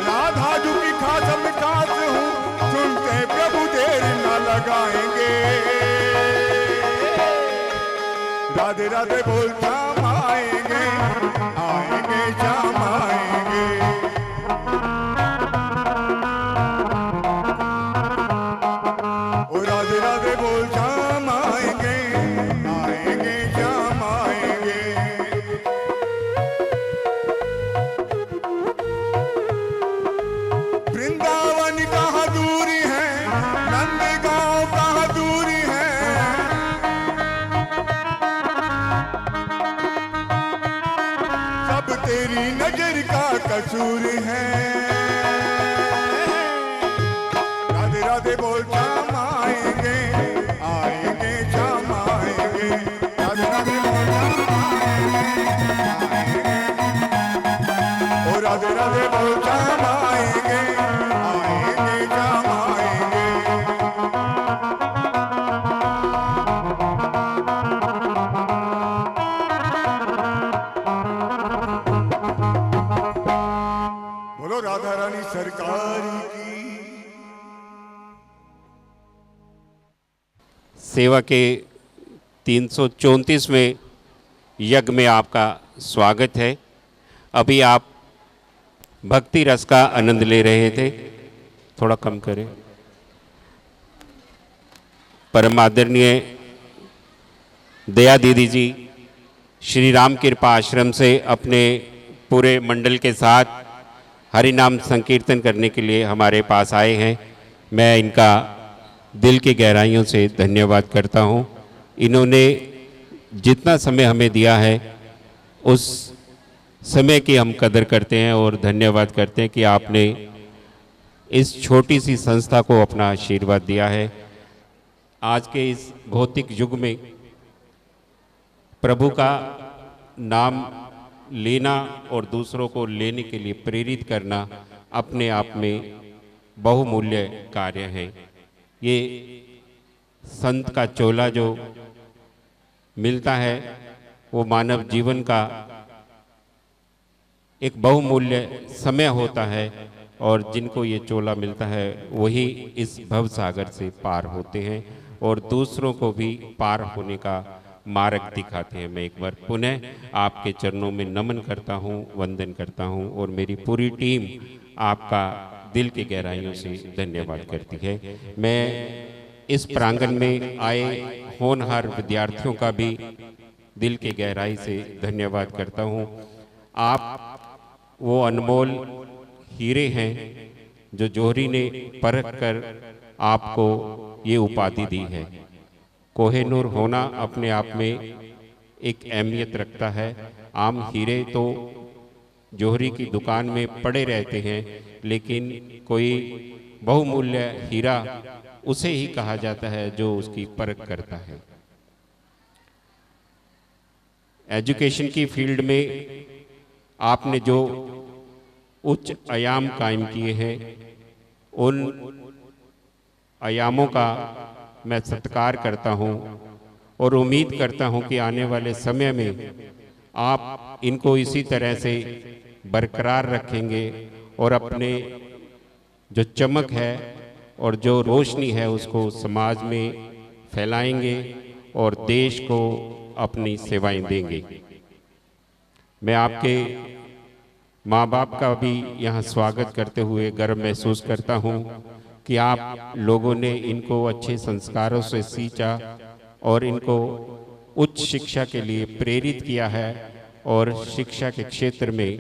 राधा जू की खासम खास हूँ, सुनते प्रभु देर न लगाएंगे। राधे राधे बोल शाम आएंगे, आएंगे शाम आएंगे। ओ राधे राधे बोल शाम आएंगे, आएंगे शाम आएंगे। वृंदावन कहाँ दूरी है, नंदगांव कहाँ दूरी है, सब तेरी नजर का कसूर है। राधे राधे बोल शाम आएंगे, आएंगे शाम आएंगे। राधे राधे बोल शाम आएंगे, ओ राधे राधे बोल शाम आएंगे, आएंगे शाम आएंगे। बोलो राधा रानी सरकार की। सेवा के 334वें यज्ञ में आपका स्वागत है। अभी आप भक्ति रस का आनंद ले रहे थे, थोड़ा कम करें। परम आदरणीय दया दीदी जी श्री राम कृपा आश्रम से अपने पूरे मंडल के साथ हरि नाम संकीर्तन करने के लिए हमारे पास आए हैं। मैं इनका दिल की गहराइयों से धन्यवाद करता हूं। इन्होंने जितना समय हमें दिया है उस समय की हम कदर करते हैं और धन्यवाद करते हैं कि आपने इस छोटी सी संस्था को अपना आशीर्वाद दिया है। आज के इस भौतिक युग में प्रभु का नाम लेना और दूसरों को लेने के लिए प्रेरित करना अपने आप में बहुमूल्य कार्य है। ये संत का चोला जो मिलता है वो मानव जीवन का एक बहुमूल्य समय होता है और जिनको ये चोला मिलता है वही इस भव सागर से पार होते हैं और दूसरों को भी पार होने का मार्ग दिखाते हैं। मैं एक बार पुनः आपके चरणों में नमन करता हूँ, वंदन करता हूँ और मेरी पूरी टीम आपका दिल की गहराइयों से धन्यवाद करती है। मैं इस प्रांगण में आए होनहार विद्यार्थियों का भी दिल की गहराई से धन्यवाद करता हूँ। आप वो अनमोल हीरे हैं जो जौहरी ने परख कर आपको ये उपाधि दी है। कोहिनूर होना अपने आप में एक अहमियत रखता है। आम हीरे तो जौहरी की दुकान में पड़े रहते हैं, लेकिन कोई बहुमूल्य हीरा उसे ही कहा जाता है जो उसकी परख करता है। एजुकेशन की फील्ड में आपने जो उच्च आयाम कायम किए हैं उन आयामों का मैं सत्कार करता हूं और उम्मीद करता हूं कि आने वाले समय में आप इनको इसी तरह से बरकरार रखेंगे और अपने जो चमक है और जो रोशनी है उसको समाज में फैलाएंगे और देश को अपनी सेवाएं देंगे। मैं आपके माँ बाप का भी यहाँ स्वागत करते हुए गर्व महसूस करता हूँ कि आप लोगों ने इनको अच्छे संस्कारों से सींचा और इनको उच्च शिक्षा के लिए प्रेरित किया है और शिक्षा के क्षेत्र में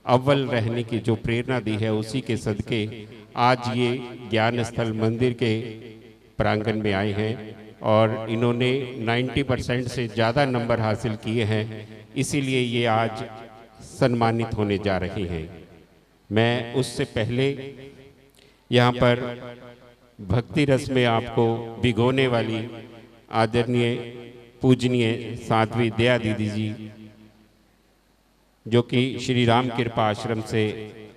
अव्वल रहने की जो प्रेरणा दी है उसी के सदके आज ये ज्ञान स्थल मंदिर के प्रांगण में आए हैं और इन्होंने 90% से ज़्यादा नंबर हासिल किए हैं, इसीलिए ये आज सम्मानित होने जा रहे हैं। मैं उससे पहले यहाँ पर भक्ति रस में आपको भिगोने वाली आदरणीय पूजनीय साध्वी दया दीदी जी जो कि श्री राम कृपा आश्रम से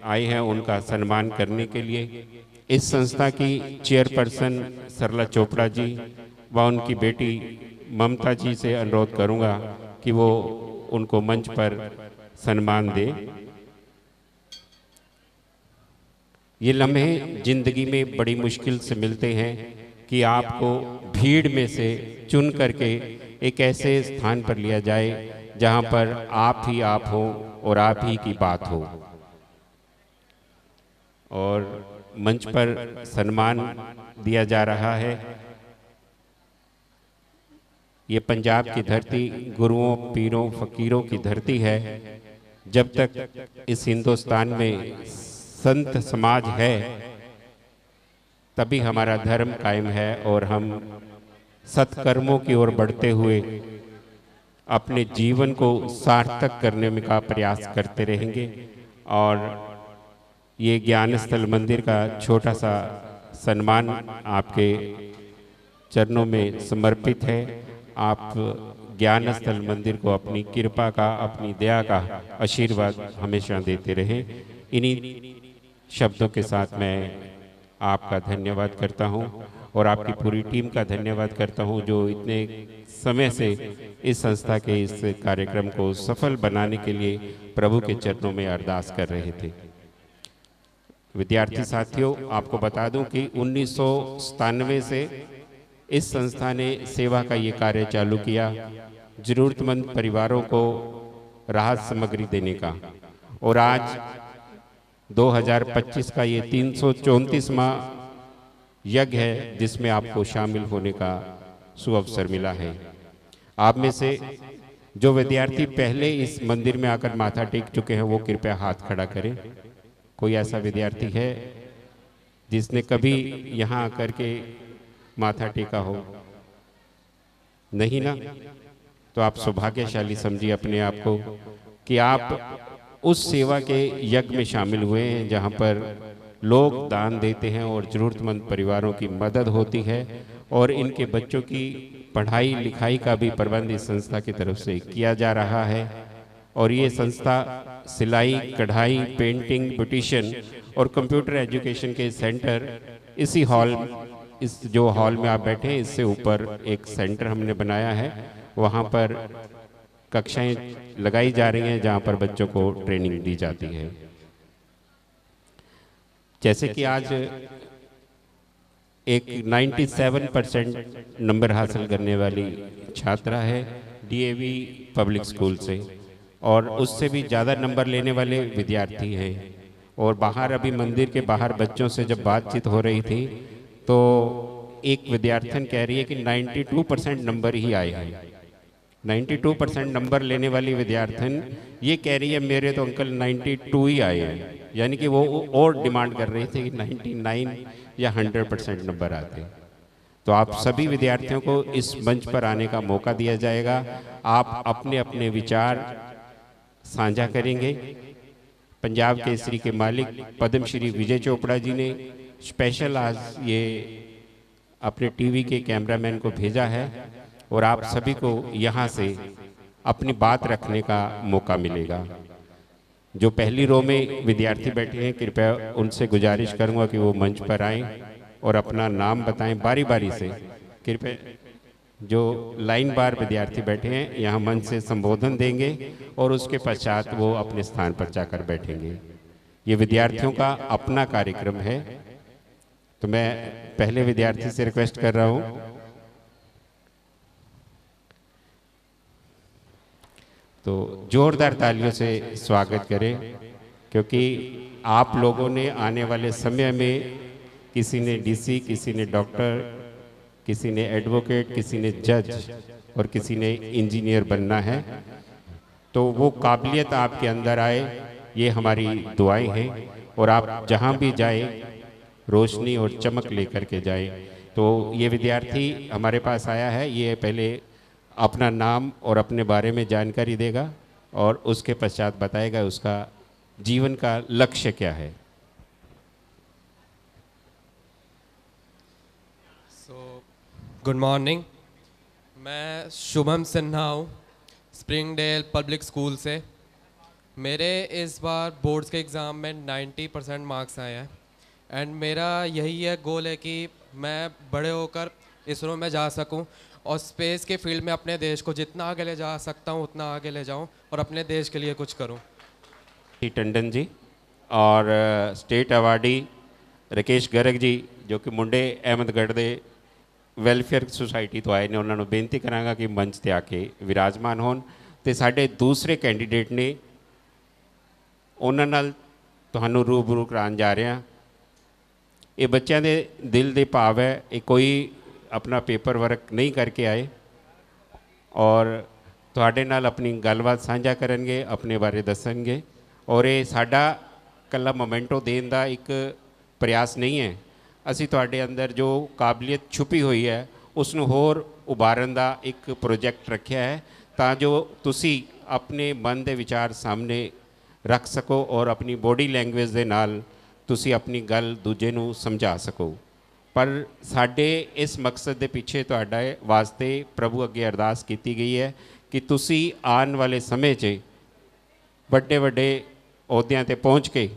आए हैं, उनका सम्मान करने के लिए इस संस्था की चेयरपर्सन सरला चोपड़ा जी व उनकी बेटी ममता जी से अनुरोध करूंगा कि वो उनको मंच पर सम्मान दे। ये लम्हे जिंदगी में बड़ी मुश्किल से मिलते हैं कि आपको भीड़ में से चुन करके एक ऐसे स्थान पर लिया जाए जहां पर आप ही आप हो और आप ही की बात हो। और मंच पर सम्मान दिया जा रहा है। ये पंजाब की धरती गुरुओं पीरों फकीरों की धरती है। जब तक इस हिंदुस्तान में संत समाज है तभी हमारा धर्म कायम है और हम सत्कर्मों की ओर बढ़ते हुए अपने जीवन को सार्थक करने में का प्रयास करते रहेंगे। और ये ज्ञान स्थल मंदिर का छोटा सा सम्मान आपके चरणों में समर्पित है। आप ज्ञान स्थल मंदिर को अपनी कृपा का अपनी दया का आशीर्वाद हमेशा देते रहें। इन्हीं शब्दों के साथ मैं आपका धन्यवाद करता हूं और आपकी पूरी टीम का धन्यवाद करता हूं जो इतने समय से इस संस्था के इस कार्यक्रम को सफल बनाने के लिए प्रभु के चरणों में अरदास कर रहे थे। विद्यार्थी साथियों, आपको बता दूं कि 1997 से इस संस्था ने सेवा का ये कार्य चालू किया, जरूरतमंद परिवारों को राहत सामग्री देने का। और आज 2025 का ये 334वां यज्ञ है जिसमें आपको शामिल होने का सुअवसर मिला है। आप में से जो विद्यार्थी पहले इस मंदिर में आकर माथा टेक चुके हैं वो कृपया हाथ खड़ा करें। कोई ऐसा विद्यार्थी है जिसने कभी यहाँ आकर के माथा टेका हो? नहीं ना? तो आप सौभाग्यशाली समझिए अपने आप को कि आप उस सेवा के यज्ञ में शामिल हुए हैं जहाँ पर लोग दान देते हैं और ज़रूरतमंद परिवारों की मदद होती है और इनके बच्चों की पढ़ाई लिखाई का भी प्रबंध इस संस्था की तरफ से किया जा रहा है। और ये संस्था सिलाई कढ़ाई पेंटिंग ब्यूटिशियन और कंप्यूटर एजुकेशन के सेंटर इसी हॉल इस जो हॉल में आप बैठे हैं इससे ऊपर एक सेंटर हमने बनाया है, वहाँ पर कक्षाएं लगाई जा रही हैं जहाँ पर बच्चों को ट्रेनिंग दी जाती है। जैसे कि आज एक 97% नंबर हासिल करने वाली छात्रा है डीएवी पब्लिक स्कूल से और उससे भी ज़्यादा नंबर लेने वाले विद्यार्थी हैं। और बाहर अभी मंदिर के बाहर बच्चों से जब बातचीत हो रही थी तो एक विद्यार्थन कह रही है कि 92% नंबर ही आए हैं। 92% नंबर लेने वाली विद्यार्थन ये कह रही है मेरे तो अंकल 92 ही आए हैं, यानी कि वो और डिमांड कर रहे थे कि 99 या 100% नंबर आते। तो आप सभी विद्यार्थियों को इस मंच पर आने का मौका दिया जाएगा। आप अपने अपने विचार साझा करेंगे। पंजाब केसरी के मालिक पद्म श्री विजय चोपड़ा जी ने स्पेशल आज ये अपने टीवी के कैमरामैन को भेजा है और आप सभी को यहाँ से अपनी बात रखने का मौका मिलेगा। जो पहली रो में विद्यार्थी बैठे हैं कृपया उनसे गुजारिश करूंगा कि वो मंच पर आएं और अपना नाम बताएं बारी बारी से। कृपया जो लाइन बार विद्यार्थी बैठे हैं यहाँ मंच से संबोधन देंगे और उसके पश्चात वो अपने स्थान पर जाकर बैठेंगे। ये विद्यार्थियों का अपना कार्यक्रम है। तो मैं पहले विद्यार्थी से रिक्वेस्ट कर रहा हूँ, तो जोरदार तालियों से स्वागत करें, क्योंकि आप लोगों ने आने वाले समय में किसी ने डीसी, किसी ने डॉक्टर, किसी ने एडवोकेट, किसी ने जज और किसी ने इंजीनियर बनना है। तो वो काबिलियत आपके अंदर आए, ये हमारी दुआएं हैं। और आप जहाँ भी जाए रोशनी और चमक लेकर के जाए। तो ये विद्यार्थी हमारे पास आया है, ये पहले अपना नाम और अपने बारे में जानकारी देगा और उसके पश्चात बताएगा उसका जीवन का लक्ष्य क्या है। गुड मॉर्निंग, मैं शुभम सिन्हा हूँ स्प्रिंगडेल पब्लिक स्कूल से। मेरे इस बार बोर्ड्स के एग्ज़ाम में 90% मार्क्स आए हैं एंड मेरा यही है गोल है कि मैं बड़े होकर इसरो में जा सकूं और स्पेस के फील्ड में अपने देश को जितना आगे ले जा सकता हूं उतना आगे ले जाऊं और अपने देश के लिए कुछ करूं। टंडन जी और स्टेट अवार्डी राकेश गर्ग जी जो कि मुंडे अहमदगढ़ दे ਵੈਲਫੇਅਰ ਸੁਸਾਇਟੀ ਤੋਂ ਆਏ ਨੇ, ਉਹਨਾਂ ਨੂੰ ਬੇਨਤੀ ਕਰਾਂਗਾ ਕਿ ਮੰਚ ਤੇ ਆ ਕੇ ਵਿਰਾਜਮਾਨ ਹੋਣ। ਤੇ ਸਾਡੇ ਦੂਸਰੇ ਕੈਂਡੀਡੇਟ ਨੇ, ਉਹਨਾਂ ਨਾਲ ਤੁਹਾਨੂੰ ਰੂਬਰੂ ਕਰਾਉਣ ਜਾ ਰਹੇ ਹਾਂ। ਇਹ ਬੱਚਿਆਂ ਦੇ ਦਿਲ ਦੇ ਭਾਵ ਹੈ, ਇਹ ਕੋਈ ਆਪਣਾ ਪੇਪਰ ਵਰਕ ਨਹੀਂ ਕਰਕੇ ਆਏ ਔਰ ਤੁਹਾਡੇ ਨਾਲ ਆਪਣੀ ਗੱਲਬਾਤ ਸਾਂਝਾ ਕਰਨਗੇ, ਆਪਣੇ ਬਾਰੇ ਦੱਸਣਗੇ। ਔਰ ਇਹ ਸਾਡਾ ਇਕੱਲਾ ਮੋਮੈਂਟੋ ਦੇਣ ਦਾ ਇੱਕ ਪ੍ਰयास ਨਹੀਂ ਹੈ, ਅਸੀਂ ਤੁਹਾਡੇ ਅੰਦਰ ਜੋ ਕਾਬਲੀਅਤ ਛੁਪੀ ਹੋਈ ਹੈ ਉਸ ਨੂੰ ਹੋਰ ਉਭਾਰਨ ਦਾ ਇੱਕ ਪ੍ਰੋਜੈਕਟ ਰੱਖਿਆ ਹੈ ਤਾਂ ਜੋ ਤੁਸੀਂ ਆਪਣੇ ਮਨ ਦੇ ਵਿਚਾਰ ਸਾਹਮਣੇ ਰੱਖ ਸਕੋ ਔਰ ਆਪਣੀ ਬੋਡੀ ਲੈਂਗੁਏਜ ਦੇ ਨਾਲ ਤੁਸੀਂ ਆਪਣੀ ਗੱਲ ਦੂਜੇ ਨੂੰ ਸਮਝਾ ਸਕੋ। ਪਰ ਸਾਡੇ ਇਸ ਮਕਸਦ ਦੇ ਪਿੱਛੇ ਤੁਹਾਡੇ ਵਾਸਤੇ ਪ੍ਰਭੂ ਅੱਗੇ ਅਰਦਾਸ ਕੀਤੀ ਗਈ ਹੈ ਕਿ ਤੁਸੀਂ ਆਉਣ ਵਾਲੇ ਸਮੇਂ 'ਚ ਵੱਡੇ ਵੱਡੇ ਅਹੁਦਿਆਂ 'ਤੇ ਪਹੁੰਚ ਕੇ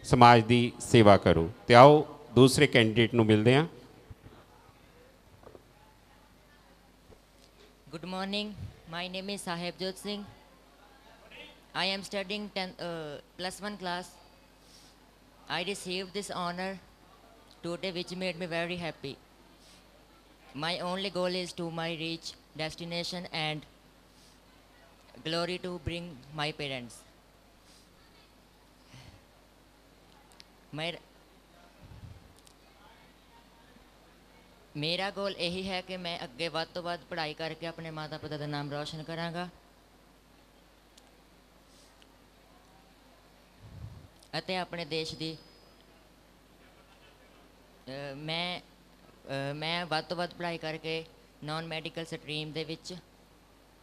ਸਮਾਜ ਦੀ ਸੇਵਾ ਕਰੋ। ਤੇ ਆਓ दूसरे कैंडिडेट ਨੂੰ ਮਿਲਦੇ ਹਾਂ। Good morning, my name is Sahebjot Singh. I am studying +1 class. I received this honor today which made me very happy. My only goal is to my reach destination and glory to bring my parents. मेरा गोल यही है कि मैं अगे ਵੱਧ ਤੋਂ ਵੱਧ पढ़ाई करके अपने माता पिता का नाम रोशन करांगा ਅਤੇ अपने देश की मैं ਵੱਧ ਤੋਂ ਵੱਧ पढ़ाई करके नॉन मैडिकल स्ट्रीम ਦੇ ਵਿੱਚ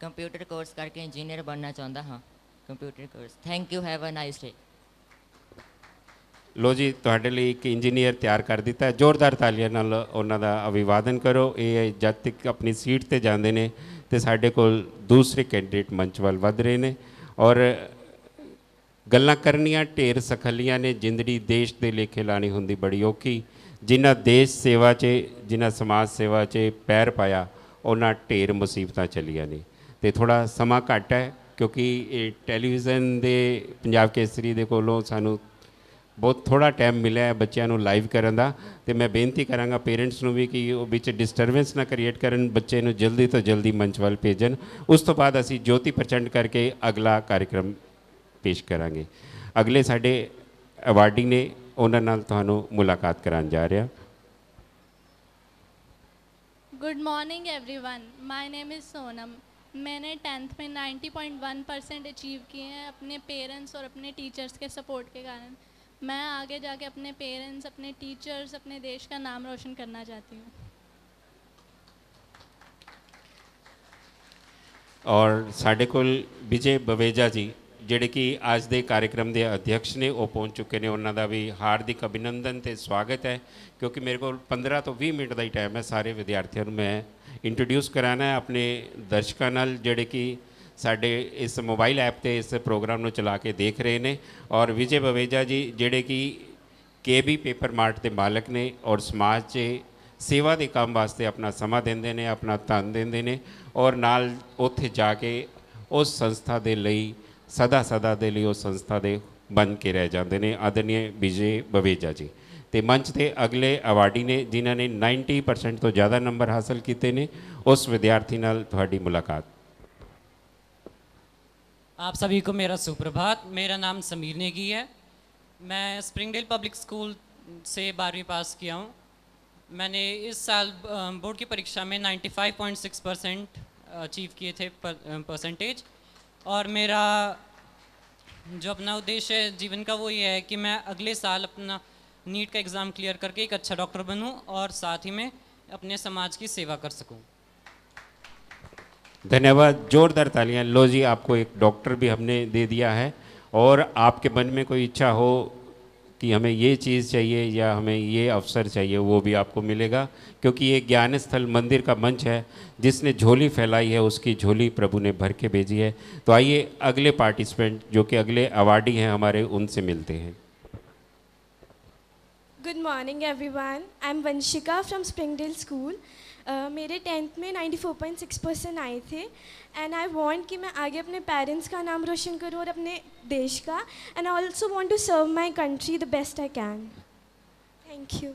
कंप्यूटर कोर्स करके इंजीनियर बनना चाहता हाँ। Computer course. Thank you, have a nice day. ਲੋ ਜੀ, ਤੁਹਾਡੇ ਲਈ ਇੱਕ ਇੰਜੀਨੀਅਰ ਤਿਆਰ ਕਰ ਦਿੱਤਾ ਹੈ। ਜ਼ੋਰਦਾਰ ਤਾਲੀਆਂ ਨਾਲ ਉਹਨਾਂ ਦਾ ਅਭਿਵਾਦਨ ਕਰੋ। ਇਹ ਜਦ ਤੱਕ ਆਪਣੀ ਸੀਟ ਤੇ ਜਾਂਦੇ ਨੇ ਤੇ ਸਾਡੇ ਕੋਲ ਦੂਸਰੇ ਕੈਂਡੀਡੇਟ ਮੰਚ ਵੱਲ ਵੱਧ ਰਹੇ ਨੇ ਔਰ ਗੱਲਾਂ ਕਰਨੀਆਂ ਢੇਰ ਸਖਲੀਆਂ ਨੇ। ਜ਼ਿੰਦਗੀ ਦੇਸ਼ ਦੇ ਲੇਖੇ ਲਾਣੀ ਹੁੰਦੀ ਬੜੀ ਔਖੀ। ਜਿਨ੍ਹਾਂ ਦੇਸ਼ ਸੇਵਾ 'ਚ, ਜਿਨ੍ਹਾਂ ਸਮਾਜ ਸੇਵਾ 'ਚ ਪੈਰ ਪਾਇਆ, ਉਹਨਾਂ ਢੇਰ ਮੁਸੀਬਤਾਂ ਚੱਲੀਆਂ ਨੇ। ਤੇ ਥੋੜ੍ਹਾ ਸਮਾਂ ਘੱਟ ਹੈ ਕਿਉਂਕਿ ਇਹ ਟੈਲੀਵਿਜ਼ਨ ਦੇ ਪੰਜਾਬ ਕੇਸਰੀ ਦੇ ਕੋਲੋਂ ਸਾਨੂੰ बहुत थोड़ा टाइम मिला है बच्चों को लाइव करने का। तो मैं बेनती कराँगा पेरेंट्स को भी कि वो बीच डिस्टरबेंस ना क्रिएट करन, बच्चे को जल्दी तो जल्दी मंच वाल भेजन। उस तो बाद असी ज्योति प्रचंड करके अगला कार्यक्रम पेश करांगे। अगले साडे अवार्डी ने उन्हां नाल तुहानूं मुलाकात करान जा रहा। Good morning everyone, my name is Sonam. मैंने 10th में 90.1% अचीव किए हैं अपने पेरेंट्स और अपने टीचर्स के सपोर्ट के कारण। मैं आगे जाके अपने पेरेंट्स, अपने टीचर्स, अपने देश का नाम रोशन करना चाहती हूँ। और साढ़े कोल विजय बवेजा जी ਜਿਹੜੇ कि आज के कार्यक्रम के अध्यक्ष ने वो पहुँच चुके हैं, उन्होंने भी हार्दिक अभिनंदन तो स्वागत है। क्योंकि मेरे को 15 तो 20 मिनट का ही टाइम है सारे विद्यार्थियों में इंट्रोड्यूस कराना है अपने दर्शकों नाल ਜਿਹੜੇ कि साढ़े इस मोबाइल ऐप पर इस प्रोग्राम को चला के देख रहे हैं। और विजय बवेजा जी ਜਿਹੜੇ कि KB पेपर मार्ट के मालक ने और समाज 'ਚ सेवा के काम वास्ते अपना समा देंदे ने, अपना धन देंदे ने और नाल उत्थे जाके उस संस्था दे लई सदा दे लई उस संस्था दे बन के रह जाते हैं। आदरणीय विजय बवेजा जी तो मंच के अगले अवार्डी ने जिन्होंने 90% तो ज़्यादा नंबर हासिल किए ने, उस विद्यार्थी नाल तुहाडी मुलाकात। आप सभी को मेरा सुप्रभात। मेरा नाम समीर नेगी है। मैं स्प्रिंगडेल पब्लिक स्कूल से 12वीं पास किया हूँ। मैंने इस साल बोर्ड की परीक्षा में 95.6% अचीव किए थे परसेंटेज। और मेरा जो अपना उद्देश्य है जीवन का वो ये है कि मैं अगले साल अपना नीट का एग्ज़ाम क्लियर करके एक अच्छा डॉक्टर बनूं और साथ ही में अपने समाज की सेवा कर सकूं। धन्यवाद, जोरदार तालियां। लो जी, आपको एक डॉक्टर भी हमने दे दिया है और आपके मन में कोई इच्छा हो कि हमें ये चीज़ चाहिए या हमें ये अवसर चाहिए, वो भी आपको मिलेगा, क्योंकि ये ज्ञान स्थल मंदिर का मंच है। जिसने झोली फैलाई है उसकी झोली प्रभु ने भर के भेजी है। तो आइए अगले पार्टिसिपेंट जो कि अगले अवार्डी हैं हमारे, उनसे मिलते हैं। Good morning everyone, I am Vanshika from Springdale school. मेरे 10th में 94.6% आए थे एंड आई वांट कि मैं आगे अपने पेरेंट्स का नाम रोशन करूं और अपने देश का, and I also want to serve my country the best I can. Thank you.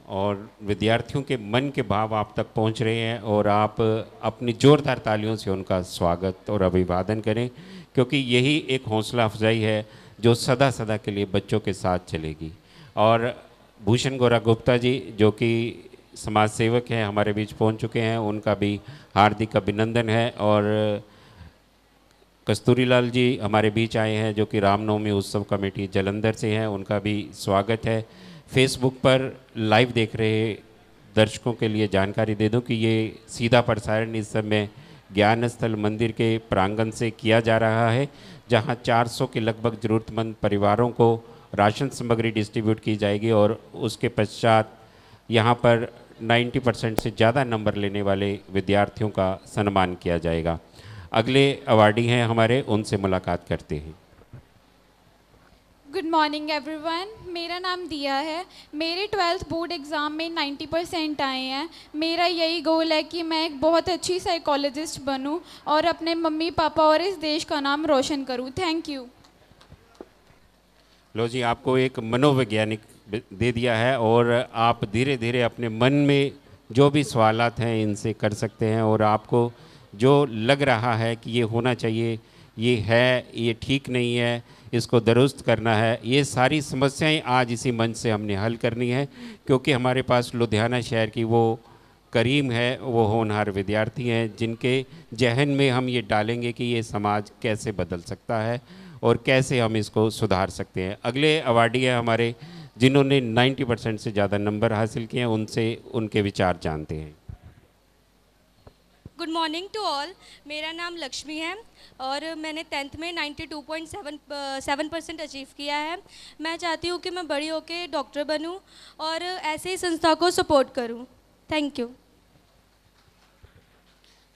और विद्यार्थियों के मन के भाव आप तक पहुंच रहे हैं और आप अपनी जोरदार तालियों से उनका स्वागत और अभिवादन करें, क्योंकि यही एक हौसला अफजाई है जो सदा के लिए बच्चों के साथ चलेगी। और भूषण गौरा गुप्ता जी जो कि समाज सेवक हैं हमारे बीच पहुंच चुके हैं, उनका भी हार्दिक अभिनंदन है। और कस्तूरी लाल जी हमारे बीच आए हैं जो कि रामनवमी उत्सव कमेटी जलंधर से हैं, उनका भी स्वागत है। फेसबुक पर लाइव देख रहे दर्शकों के लिए जानकारी दे दूं कि ये सीधा प्रसारण इस समय ज्ञान स्थल मंदिर के प्रांगण से किया जा रहा है, जहां 400 के लगभग ज़रूरतमंद परिवारों को राशन सामग्री डिस्ट्रीब्यूट की जाएगी और उसके पश्चात यहाँ पर 90% से ज़्यादा नंबर लेने वाले विद्यार्थियों का सम्मान किया जाएगा। अगले अवार्डी हैं हमारे, उनसे मुलाकात करते हैं। गुड मॉर्निंग एवरीवन, मेरा नाम दिया है। मेरे 12th बोर्ड एग्ज़ाम में 90% आए हैं। मेरा यही गोल है कि मैं एक बहुत अच्छी साइकोलॉजिस्ट बनूं और अपने मम्मी पापा और इस देश का नाम रोशन करूं। Thank you. लो जी, आपको एक मनोवैज्ञानिक दे दिया है और आप धीरे धीरे अपने मन में जो भी सवालात हैं इनसे कर सकते हैं और आपको जो लग रहा है कि ये होना चाहिए, ये है, ये ठीक नहीं है, इसको दुरुस्त करना है, ये सारी समस्याएं आज इसी मंच से हमने हल करनी है। क्योंकि हमारे पास लुधियाना शहर की वो करीम है, वो होनहार विद्यार्थी हैं जिनके जहन में हम ये डालेंगे कि ये समाज कैसे बदल सकता है और कैसे हम इसको सुधार सकते हैं। अगले अवार्डी हैं हमारे जिन्होंने 90% से ज़्यादा नंबर हासिल किए हैं, उनसे उनके विचार जानते हैं। गुड मॉर्निंग टू ऑल, मेरा नाम लक्ष्मी है और मैंने 10th में 92.7% अचीव किया है। मैं चाहती हूँ कि मैं बड़ी होकर डॉक्टर बनूँ और ऐसे ही संस्था को सपोर्ट करूँ। Thank you.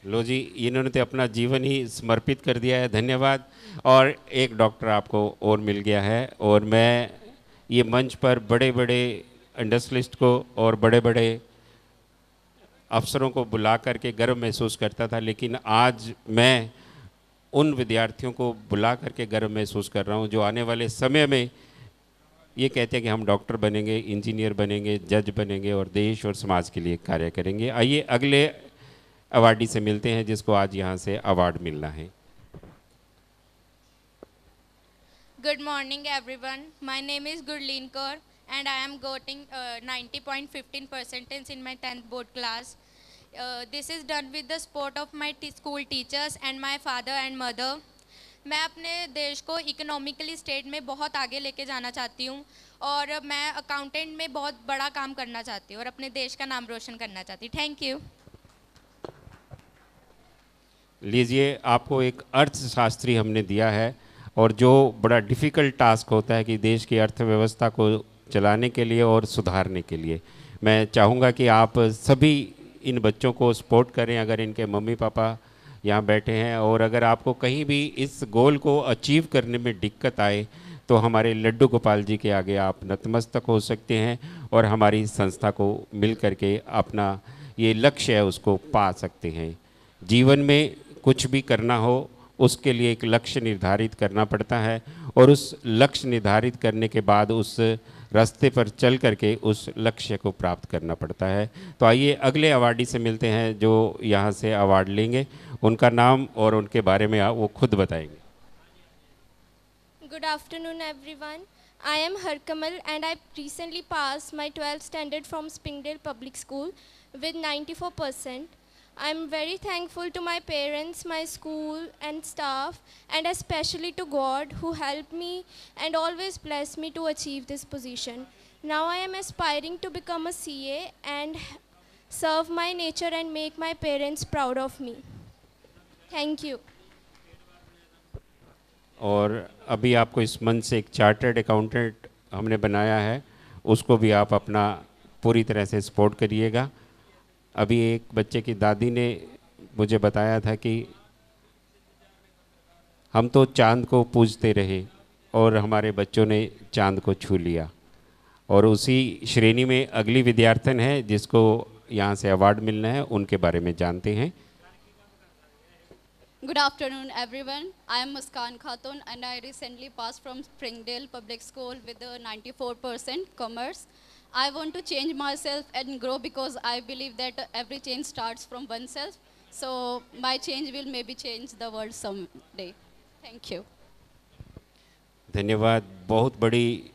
लो जी, इन्होंने तो अपना जीवन ही समर्पित कर दिया है, धन्यवाद। और एक डॉक्टर आपको और मिल गया है और मैं ये मंच पर बड़े बड़े इंडस्ट्रियलिस्ट को और बड़े बड़े अफसरों को बुला करके गर्व महसूस करता था, लेकिन आज मैं उन विद्यार्थियों को बुला करके गर्व महसूस कर रहा हूँ जो आने वाले समय में ये कहते हैं कि हम डॉक्टर बनेंगे, इंजीनियर बनेंगे, जज बनेंगे और देश और समाज के लिए कार्य करेंगे। आइए अगले अवार्डी से मिलते हैं जिसको आज यहाँ से अवार्ड मिलना है। Good morning everyone. My name is Gurleen Kaur and I am getting 90.15% in my 10th board class. This is done with the support of my school teachers and my father and mother. मैं अपने देश को economically state में बहुत आगे लेके जाना चाहती हूँ और मैं अकाउंटेंट में बहुत बड़ा काम करना चाहती हूँ और अपने देश का नाम रोशन करना चाहती हूँ। Thank you. लीजिए, आपको एक अर्थशास्त्री हमने दिया है और जो बड़ा डिफ़िकल्ट टास्क होता है कि देश की अर्थव्यवस्था को चलाने के लिए और सुधारने के लिए, मैं चाहूँगा कि आप सभी इन बच्चों को सपोर्ट करें अगर इनके मम्मी पापा यहाँ बैठे हैं। और अगर आपको कहीं भी इस गोल को अचीव करने में दिक्कत आए तो हमारे लड्डू गोपाल जी के आगे आप नतमस्तक हो सकते हैं और हमारी संस्था को मिल करके अपना ये लक्ष्य है उसको पा सकते हैं। जीवन में कुछ भी करना हो उसके लिए एक लक्ष्य निर्धारित करना पड़ता है और उस लक्ष्य निर्धारित करने के बाद उस रास्ते पर चल करके उस लक्ष्य को प्राप्त करना पड़ता है। तो आइए अगले अवार्डी से मिलते हैं जो यहाँ से अवार्ड लेंगे। उनका नाम और उनके बारे में वो खुद बताएंगे। Good afternoon everyone. I am Harkamal and I recently passed my 12th standard from Springdale Public School with 94%. I am very thankful to my parents, my school and staff, and especially to God who helped me and always blessed me to achieve this position. Now I am aspiring to become a CA and serve my nature and make my parents proud of me. Thank you. और अभी आपको इस मंच से एक chartered accountant हमने बनाया है, उसको भी आप अपना पूरी तरह से सपोर्ट करिएगा। अभी एक बच्चे की दादी ने मुझे बताया था कि हम तो चांद को पूजते रहे और हमारे बच्चों ने चांद को छू लिया। और उसी श्रेणी में अगली विद्यार्थन है जिसको यहाँ से अवार्ड मिलना है, उनके बारे में जानते हैं। Good afternoon everyone. I am Muskan Khatun and I recently passed from Springdale Public School with a 94% commerce. I want to change myself and grow because I believe that every change starts from oneself. So my change will maybe change the world someday. Thank you. धन्यवाद। बहुत बड़ी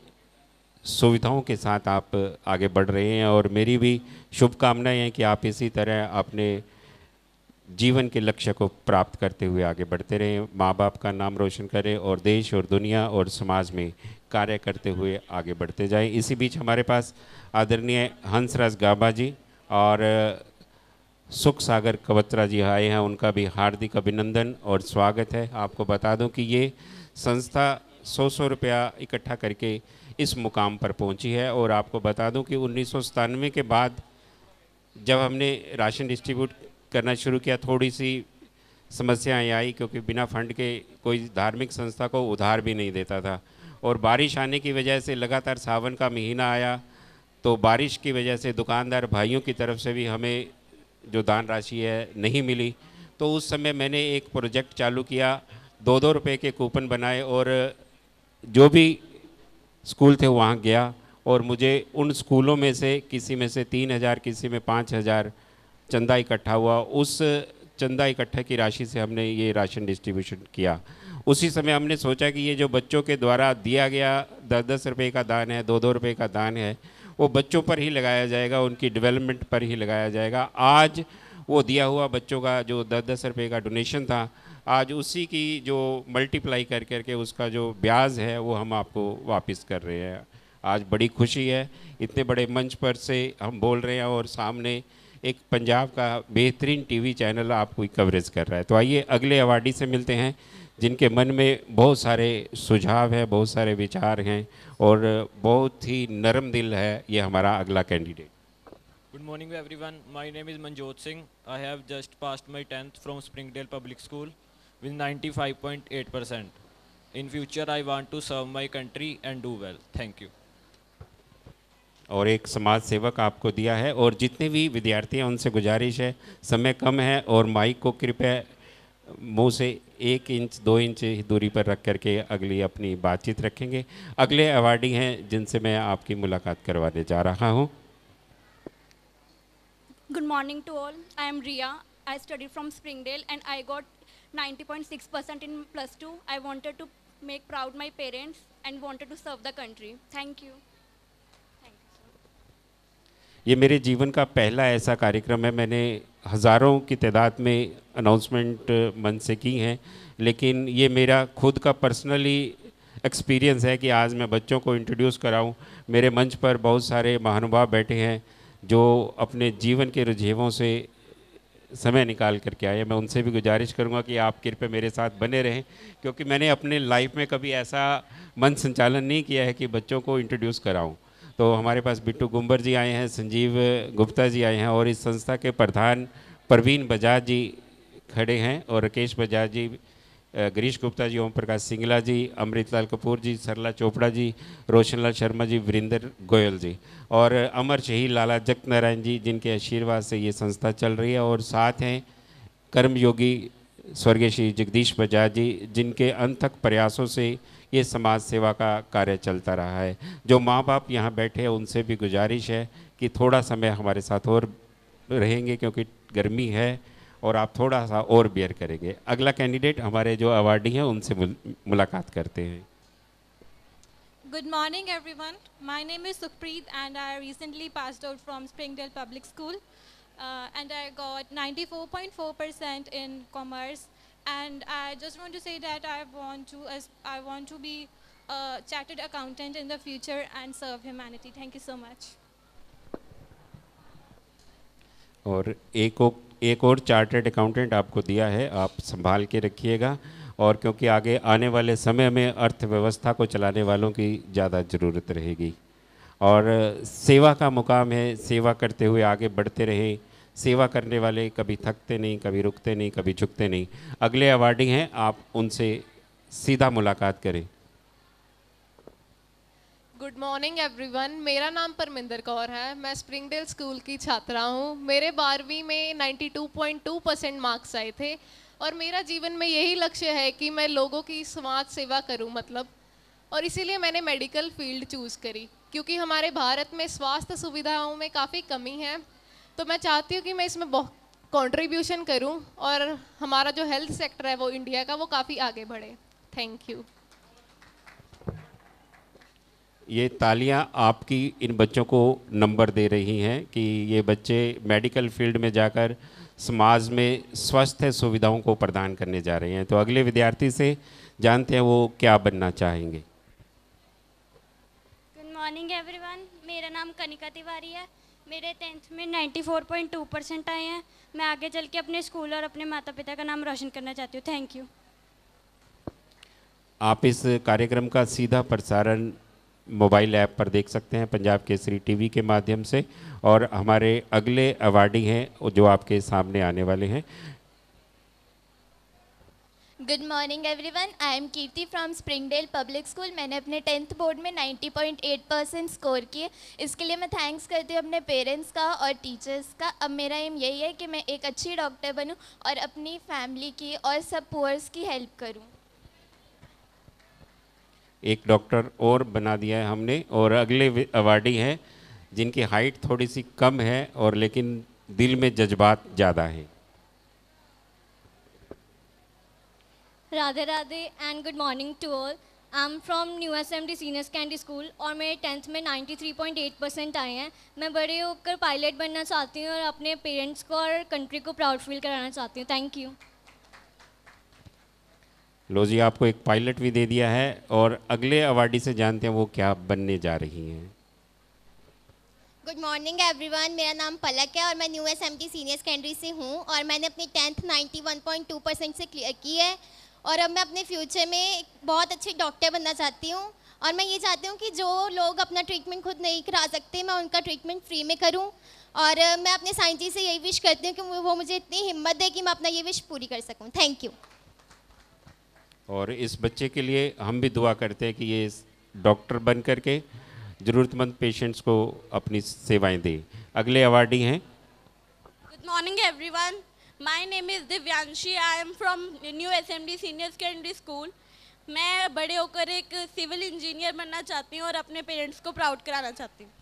सुविधाओं के साथ आप आगे बढ़ रहे हैं और मेरी भी शुभकामनाएं हैं कि आप इसी तरह अपने जीवन के लक्ष्य को प्राप्त करते हुए आगे बढ़ते रहें, माँ बाप का नाम रोशन करें और देश और दुनिया और समाज में कार्य करते हुए आगे बढ़ते जाएं। इसी बीच हमारे पास आदरणीय हंसराज गाबा जी और सुख सागर कवत्रा जी आए हैं, उनका भी हार्दिक अभिनंदन और स्वागत है। आपको बता दूं कि ये संस्था 100 रुपया इकट्ठा करके इस मुकाम पर पहुंची है और आपको बता दूं कि 1997 के बाद जब हमने राशन डिस्ट्रीब्यूट करना शुरू किया, थोड़ी सी समस्याएं आई क्योंकि बिना फंड के कोई धार्मिक संस्था को उधार भी नहीं देता था और बारिश आने की वजह से लगातार सावन का महीना आया तो बारिश की वजह से दुकानदार भाइयों की तरफ से भी हमें जो दान राशि है नहीं मिली। तो उस समय मैंने एक प्रोजेक्ट चालू किया, 2-2 रुपये के कूपन बनाए और जो भी स्कूल थे वहाँ गया और मुझे उन स्कूलों में से किसी में से 3,000 किसी में 5,000 चंदा इकट्ठा हुआ। उस चंदा इकट्ठा की राशि से हमने ये राशन डिस्ट्रीब्यूशन किया। उसी समय हमने सोचा कि ये जो बच्चों के द्वारा दिया गया 10-10 रुपये का दान है, 2-2 रुपये का दान है, वो बच्चों पर ही लगाया जाएगा, उनकी डेवलपमेंट पर ही लगाया जाएगा। आज वो दिया हुआ बच्चों का जो 10-10 रुपये का डोनेशन था, आज उसी की जो मल्टीप्लाई कर करके उसका जो ब्याज है वो हम आपको वापस कर रहे हैं। आज बड़ी खुशी है, इतने बड़े मंच पर से हम बोल रहे हैं और सामने एक पंजाब का बेहतरीन टीवी चैनल आपको कवरेज कर रहा है। तो आइए अगले अवार्डी से मिलते हैं जिनके मन में बहुत सारे सुझाव हैं, बहुत सारे विचार हैं और बहुत ही नरम दिल है। ये हमारा अगला candidate. Good morning everyone. My name is Manjot Singh. I have just passed my 10th from Springdale Public School with 95.8%. In future I want to serve my country and do well. Thank you. और एक समाज सेवक आपको दिया है और जितने भी विद्यार्थी हैं उनसे गुजारिश है, समय कम है और माइक को कृपया मुंह से 1 इंच 2 इंच दूरी पर रख करके अगली अपनी बातचीत रखेंगे। अगले अवार्डी हैं जिनसे मैं आपकी मुलाकात करवाने जा रहा हूं। Good morning to all. I am Riya. I studied from Springdale and I got 90.6% in +2. I wanted to make proud my parents and wanted to serve the country. Thank you. ये मेरे जीवन का पहला ऐसा कार्यक्रम है। मैंने हज़ारों की तादाद में अनाउंसमेंट मन से की हैं, लेकिन ये मेरा खुद का पर्सनली एक्सपीरियंस है कि आज मैं बच्चों को इंट्रोड्यूस कराऊं। मेरे मंच पर बहुत सारे महानुभाव बैठे हैं जो अपने जीवन के रुझानों से समय निकाल करके आए। मैं उनसे भी गुजारिश करूंगा कि आप कृपया मेरे साथ बने रहें, क्योंकि मैंने अपने लाइफ में कभी ऐसा मंच संचालन नहीं किया है कि बच्चों को इंट्रोड्यूस कराऊं। तो हमारे पास बिट्टू गुंबर जी आए हैं, संजीव गुप्ता जी आए हैं और इस संस्था के प्रधान परवीन बजाज जी खड़े हैं और राकेश बजाज जी गिरीश गुप्ता जी, ओम प्रकाश सिंगला जी, अमृतलाल कपूर जी, सरला चोपड़ा जी, रोशनलाल शर्मा जी, वीरेंद्र गोयल जी और अमर शहीद लाला जगत नारायण जी, जिनके आशीर्वाद से ये संस्था चल रही है। और साथ हैं कर्मयोगी स्वर्गीय श्री जगदीश बजाज जी, जिनके अनथक प्रयासों से ये समाज सेवा का कार्य चलता रहा है। जो माँ बाप यहाँ बैठे हैं उनसे भी गुजारिश है कि थोड़ा समय हमारे साथ और रहेंगे, क्योंकि गर्मी है और आप थोड़ा सा और बेयर करेंगे। अगला कैंडिडेट हमारे जो अवार्डी हैं उनसे मुलाकात करते हैं। Good morning everyone. My name is Sukhpreet and I recently passed out from Springdale Public School and I got 94.4% in commerce, and I just want to say that I want to be a chartered accountant in the future and serve humanity. Thank you so much. और एक और chartered accountant आपको दिया है, आप संभाल के रखिएगा, और क्योंकि आगे आने वाले समय में अर्थव्यवस्था को चलाने वालों की ज़्यादा ज़रूरत रहेगी और सेवा का मुकाम है, सेवा करते हुए आगे बढ़ते रहें। सेवा करने वाले कभी थकते नहीं, कभी रुकते नहीं, कभी झुकते नहीं। अगले अवार्डी हैं, आप उनसे सीधा मुलाकात करें। गुड मॉर्निंग एवरीवन, मेरा नाम परमिंदर कौर है, मैं स्प्रिंगडेल स्कूल की छात्रा हूँ। मेरे 12वीं में 92.2% मार्क्स आए थे और मेरा जीवन में यही लक्ष्य है कि मैं लोगों की समाज सेवा करूँ और इसीलिए मैंने मेडिकल फील्ड चूज़ करी, क्योंकि हमारे भारत में स्वास्थ्य सुविधाओं में काफ़ी कमी है। तो मैं चाहती हूँ कि मैं इसमें बहुत कंट्रीब्यूशन करूँ और हमारा जो हेल्थ सेक्टर है वो इंडिया का, वो काफ़ी आगे बढ़े। Thank you. ये तालियां आपकी इन बच्चों को नंबर दे रही हैं कि ये बच्चे मेडिकल फील्ड में जाकर समाज में स्वास्थ्य सुविधाओं को प्रदान करने जा रहे हैं। तो अगले विद्यार्थी से जानते हैं वो क्या बनना चाहेंगे। गुड मॉर्निंग एवरीवन, मेरा नाम कनिका तिवारी है। मेरे 10th में 94.2% आए हैं। मैं आगे चल के अपने स्कूल और अपने माता पिता का नाम रोशन करना चाहती हूँ। Thank you. आप इस कार्यक्रम का सीधा प्रसारण मोबाइल ऐप पर देख सकते हैं, पंजाब केसरी टीवी के माध्यम से। और हमारे अगले अवार्डी हैं जो आपके सामने आने वाले हैं। Good morning everyone, I am Kirti from Springdale public school. मैंने अपने 10th बोर्ड में 90.8% स्कोर किए। इसके लिए मैं थैंक्स करती हूँ अपने पेरेंट्स का और टीचर्स का। अब मेरा एम यही है कि मैं एक अच्छी डॉक्टर बनूँ और अपनी फैमिली की और सब पुअर्स की हेल्प करूँ। एक डॉक्टर और बना दिया है हमने। और अगले अवार्डी हैं जिनकी हाइट थोड़ी सी कम है और लेकिन दिल में जज्बात ज़्यादा है। Radhe Radhe and good morning to all. I am from new SMD senior secondary school और मेरे 10th में 93.8% आए हैं। मैं बड़े होकर पायलट बनना चाहती हूँ और अपने पेरेंट्स को और कंट्री को प्राउड फील कराना चाहती हूँ। Thank you. लो जी, आपको एक पायलट भी दे दिया है। और अगले अवार्डी से जानते हैं वो क्या बनने जा रही हैं। गुड मॉर्निंग एवरीवन, मेरा नाम पलक है और मैं न्यू एसएमटी सीनियर सेकेंडरी से हूँ और मैंने अपनी 10th 91.2% से क्लियर की है और अब मैं अपने फ्यूचर में बहुत अच्छी डॉक्टर बनना चाहती हूँ। और मैं ये चाहती हूँ कि जो लोग अपना ट्रीटमेंट खुद नहीं करा सकते, मैं उनका ट्रीटमेंट फ्री में करूँ। और मैं अपने साइंटिस्ट से यही विश करती हूँ कि वो मुझे इतनी हिम्मत दे कि मैं अपना ये विश पूरी कर सकूँ। Thank you. और इस बच्चे के लिए हम भी दुआ करते हैं कि ये डॉक्टर बन करके ज़रूरतमंद पेशेंट्स को अपनी सेवाएं दे। अगले अवार्डी हैं। Good morning everyone, my name is Divyanshi. I am from new SMD senior secondary school. मैं बड़े होकर एक सिविल इंजीनियर बनना चाहती हूँ और अपने पेरेंट्स को प्राउड कराना चाहती हूँ।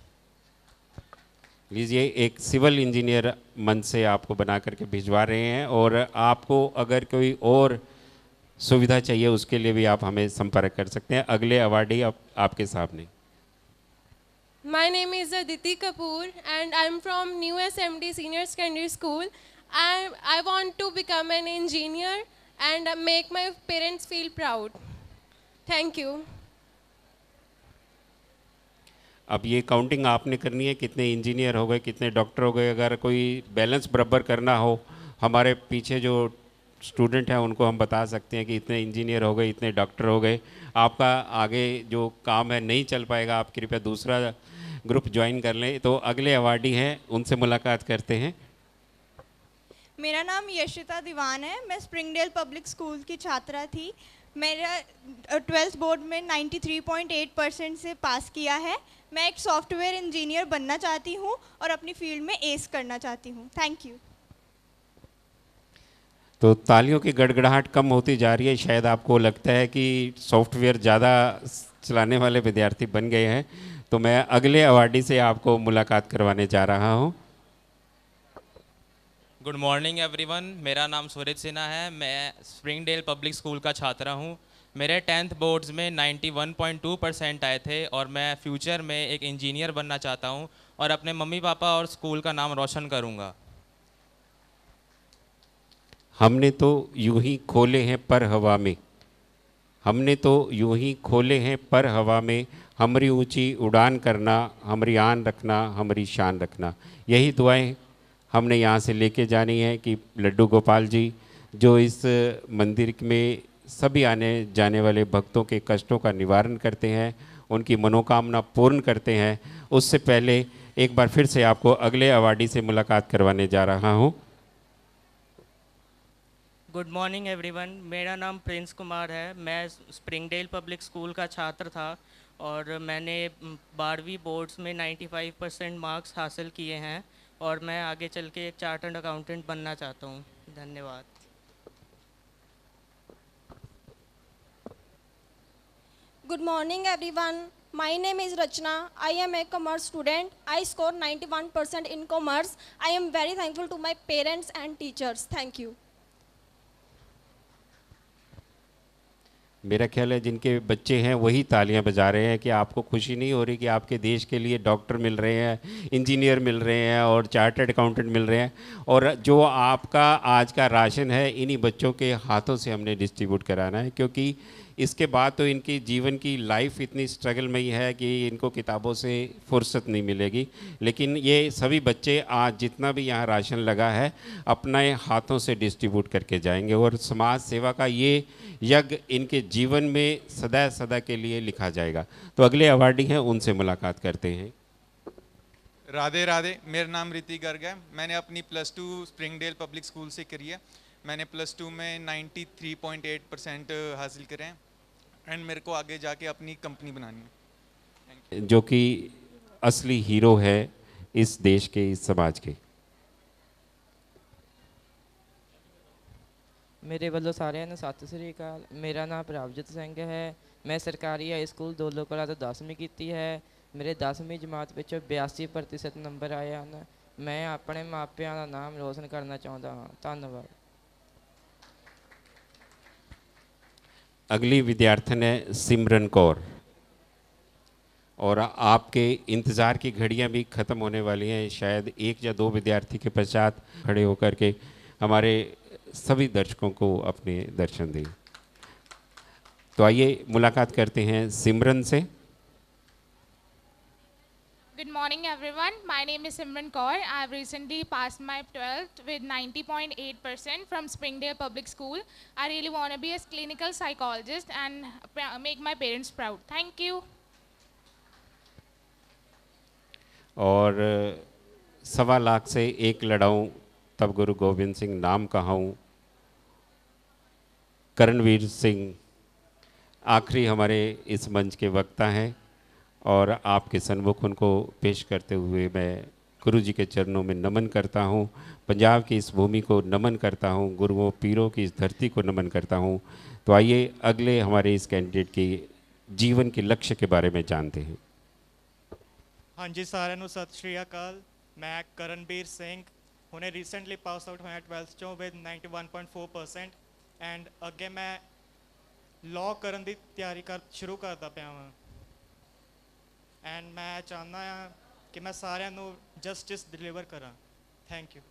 लीजिए, एक सिविल इंजीनियर मन से आपको बना करके भिजवा रहे हैं। और आपको अगर कोई और सुविधा चाहिए उसके लिए भी आप हमें संपर्क कर सकते हैं। अगले अवार्डी आपके सामने। My name is Aditi Kapoor and I'm from New SMD Senior Secondary School. I want to become an engineer and make my parents feel proud. Thank you. अब ये काउंटिंग आपने करनी है, कितने इंजीनियर हो गए, कितने डॉक्टर हो गए। अगर कोई बैलेंस बराबर करना हो, हमारे पीछे जो स्टूडेंट हैं उनको हम बता सकते हैं कि इतने इंजीनियर हो गए, इतने डॉक्टर हो गए। आपका आगे जो काम है नहीं चल पाएगा, आप कृपया दूसरा ग्रुप ज्वाइन कर लें। तो अगले अवार्डी हैं, उनसे मुलाकात करते हैं। मेरा नाम यशिता दीवान है। मैं स्प्रिंगडेल पब्लिक स्कूल की छात्रा थी। मेरा 12th बोर्ड में 93.8% से पास किया है। मैं एक सॉफ्टवेयर इंजीनियर बनना चाहती हूँ और अपनी फील्ड में एस करना चाहती हूँ। Thank you. तो तालियों की गड़गड़ाहट कम होती जा रही है। शायद आपको लगता है कि सॉफ्टवेयर ज़्यादा चलाने वाले विद्यार्थी बन गए हैं। तो मैं अगले अवार्डी से आपको मुलाकात करवाने जा रहा हूँ। गुड मॉर्निंग एवरीवन, मेरा नाम सूरज सिन्हा है। मैं स्प्रिंगडेल पब्लिक स्कूल का छात्रा हूँ। मेरे 10th बोर्ड्स में 91.2% आए थे और मैं फ्यूचर में एक इंजीनियर बनना चाहता हूँ और अपने मम्मी पापा और स्कूल का नाम रोशन करूँगा। हमने तो यूं ही खोले हैं पर हवा में, हमने तो यूं ही खोले हैं पर हवा में, हमारी ऊंची उड़ान करना, हमारी आन रखना, हमारी शान रखना। यही दुआएं हमने यहाँ से लेके जानी है कि लड्डू गोपाल जी जो इस मंदिर में सभी आने जाने वाले भक्तों के कष्टों का निवारण करते हैं, उनकी मनोकामना पूर्ण करते हैं। उससे पहले एक बार फिर से आपको अगले अवार्डी से मुलाकात करवाने जा रहा हूँ। गुड मॉर्निंग एवरीवन, मेरा नाम प्रिंस कुमार है। मैं स्प्रिंगडेल पब्लिक स्कूल का छात्र था और मैंने 12वीं बोर्ड्स में 95% मार्क्स हासिल किए हैं और मैं आगे चल के एक चार्टर्ड अकाउंटेंट बनना चाहता हूँ। धन्यवाद। Good morning everyone. My name is Rachna. I am a commerce student. I scored 91% in commerce. I am very thankful to my parents and teachers. Thank you. मेरा ख्याल है जिनके बच्चे हैं वही तालियां बजा रहे हैं कि आपको खुशी नहीं हो रही कि आपके देश के लिए डॉक्टर मिल रहे हैं, इंजीनियर मिल रहे हैं और चार्टर्ड अकाउंटेंट मिल रहे हैं। और जो आपका आज का राशन है इन्हीं बच्चों के हाथों से हमने डिस्ट्रीब्यूट कराना है, क्योंकि इसके बाद तो इनकी जीवन की लाइफ इतनी स्ट्रगलमयी है कि इनको किताबों से फुर्सत नहीं मिलेगी। लेकिन ये सभी बच्चे आज जितना भी यहाँ राशन लगा है अपने हाथों से डिस्ट्रीब्यूट करके जाएंगे और समाज सेवा का ये यज्ञ इनके जीवन में सदा सदा के लिए लिखा जाएगा। तो अगले अवार्डी हैं, उनसे मुलाकात करते हैं। राधे राधे, मेरा नाम ऋतिक गर्ग है। मैंने अपनी +2 स्प्रिंगडेल पब्लिक स्कूल से करी है। मैंने +2 में 93.8% हासिल करे हैं एंड मेरे को आगे जाके अपनी कंपनी बनानी है। जो कि असली हीरो है इस देश के, इस समाज के। मेरे वालों सारे ने सत श्री अकाल। मेरा नाम प्रभजोत सिंह है। मैं सरकारी हाई स्कूल दोलो कला तो 10वीं की है। मेरे 10वीं जमात पिछों 82% नंबर आए हैं। मैं अपने मापिਆਂ का नाम रोशन करना चाहता हाँ। धन्यवाद। अगली विद्यार्थन है सिमरन कौर और आपके इंतज़ार की घड़ियां भी ख़त्म होने वाली हैं। शायद 1 या 2 विद्यार्थी के पश्चात खड़े होकर के हमारे सभी दर्शकों को अपने दर्शन दें। तो आइए मुलाकात करते हैं सिमरन से। Good morning everyone. My name is Simran Kaur. I have recently passed my 12th with 90.8% from Springdale Public School. I really want to be a clinical psychologist and make my parents proud. Thank you. और 1.25 लाख से एक लड़ाऊं तब गुरु गोविंद सिंह नाम कहाऊं। करणवीर सिंह आखिरी हमारे इस मंच के वक्ता हैं और आपके सन्मुख उनको पेश करते हुए मैं गुरु जी के चरणों में नमन करता हूँ। पंजाब की इस भूमि को नमन करता हूँ, गुरुओं पीरों की इस धरती को नमन करता हूँ। तो आइए अगले हमारे इस कैंडिडेट के जीवन के लक्ष्य के बारे में जानते हैं। हाँ जी, साਰਿਆਂ ਨੂੰ ਸਤਿ ਸ਼੍ਰੀ ਅਕਾਲ। मैं करणवीर सिंह ਹੁਣੇ ਰੀਸੈਂਟਲੀ ਪਾਸ ਆਊਟ ਹੋਇਆ 12th ਚੋਂ ਵਿਦ 91.4% ਐਂਡ ਅੱਗੇ ਮੈਂ ਲਾਅ ਕਰਨ ਦੀ ਤਿਆਰੀ ਸ਼ੁਰੂ ਕਰਦਾ ਪਿਆ ਹਾਂ ਐਂਡ मैं ਚਾਹੁੰਦਾ ਹਾਂ कि मैं ਸਾਰਿਆਂ ਨੂੰ जस्टिस डिलीवर करा। Thank you.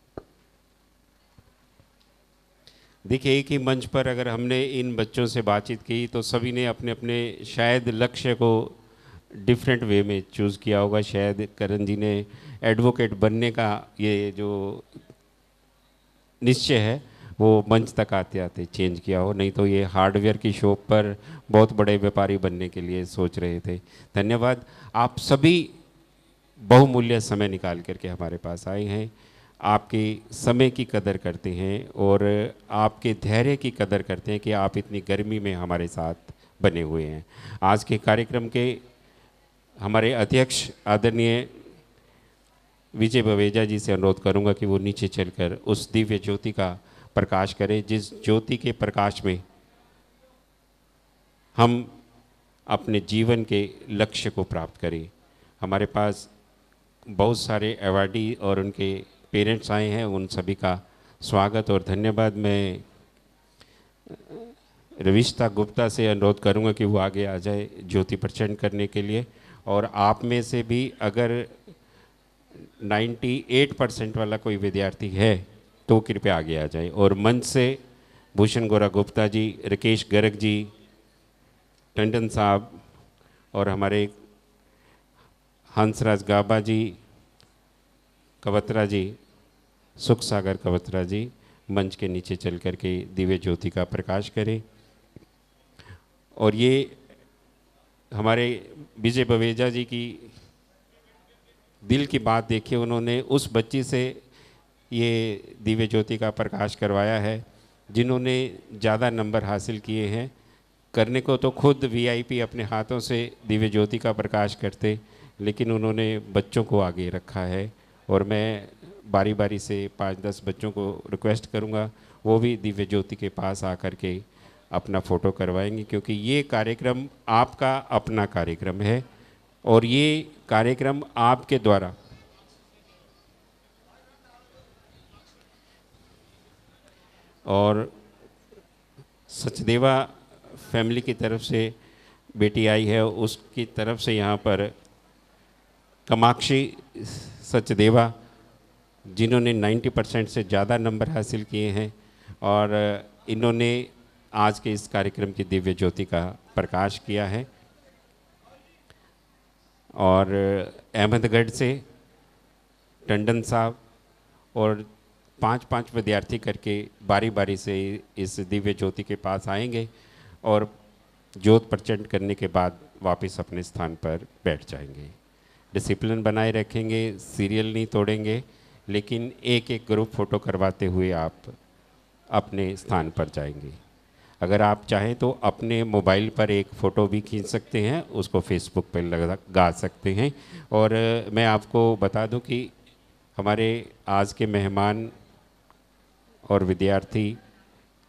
देखिए एक ही मंच पर अगर हमने इन बच्चों से बातचीत की तो सभी ने अपने अपने शायद लक्ष्य को डिफरेंट वे में चूज़ किया होगा। शायद करण जी ने एडवोकेट बनने का ये जो निश्चय है वो मंच तक आते आते चेंज किया हो, नहीं तो ये हार्डवेयर की शॉप पर बहुत बड़े व्यापारी बनने के लिए सोच रहे थे। धन्यवाद, आप सभी बहुमूल्य समय निकाल करके हमारे पास आए हैं। आपके समय की कदर करते हैं और आपके धैर्य की कदर करते हैं कि आप इतनी गर्मी में हमारे साथ बने हुए हैं। आज के कार्यक्रम के हमारे अध्यक्ष आदरणीय विजय बवेजा जी से अनुरोध करूंगा कि वो नीचे चलकर उस दिव्य ज्योति का प्रकाश करें, जिस ज्योति के प्रकाश में हम अपने जीवन के लक्ष्य को प्राप्त करें। हमारे पास बहुत सारे अवार्डी और उनके पेरेंट्स आए हैं, उन सभी का स्वागत और धन्यवाद। मैं रविष्ता गुप्ता से अनुरोध करूंगा कि वो आगे आ जाए ज्योति प्रचंड करने के लिए। और आप में से भी अगर 98% वाला कोई विद्यार्थी है तो कृपया आगे आ जाए। और मंच से भूषण गोरा गुप्ता जी, राकेश गर्ग जी, टंडन साहब और हमारे हंसराज गाबा जी, कवत्रा जी, सुख सागर कवत्रा जी मंच के नीचे चल कर के दिव्य ज्योति का प्रकाश करें। और ये हमारे विजय बवेजा जी की दिल की बात देखिए, उन्होंने उस बच्ची से ये दिव्य ज्योति का प्रकाश करवाया है जिन्होंने ज़्यादा नंबर हासिल किए हैं। करने को तो खुद वीआईपी अपने हाथों से दिव्य ज्योति का प्रकाश करते, लेकिन उन्होंने बच्चों को आगे रखा है। और मैं बारी बारी से 5-10 बच्चों को रिक्वेस्ट करूंगा वो भी दिव्य ज्योति के पास आकर के अपना फ़ोटो करवाएंगे, क्योंकि ये कार्यक्रम आपका अपना कार्यक्रम है और ये कार्यक्रम आपके द्वारा और सचदेवा फैमिली की तरफ से बेटी आई है, उसकी तरफ से यहाँ पर कामाक्षी सचदेवा जिन्होंने 90% से ज़्यादा नंबर हासिल किए हैं और इन्होंने आज के इस कार्यक्रम की दिव्य ज्योति का प्रकाश किया है। और अहमदगढ़ से टंडन साहब और 5-5 विद्यार्थी करके बारी बारी से इस दिव्य ज्योति के पास आएंगे और ज्योत प्रचंड करने के बाद वापस अपने स्थान पर बैठ जाएंगे। डिसिप्लिन बनाए रखेंगे, सीरियल नहीं तोड़ेंगे, लेकिन एक एक ग्रुप फ़ोटो करवाते हुए आप अपने स्थान पर जाएंगे। अगर आप चाहें तो अपने मोबाइल पर एक फ़ोटो भी खींच सकते हैं, उसको फेसबुक पर लगा सकते हैं। और मैं आपको बता दूं कि हमारे आज के मेहमान और विद्यार्थी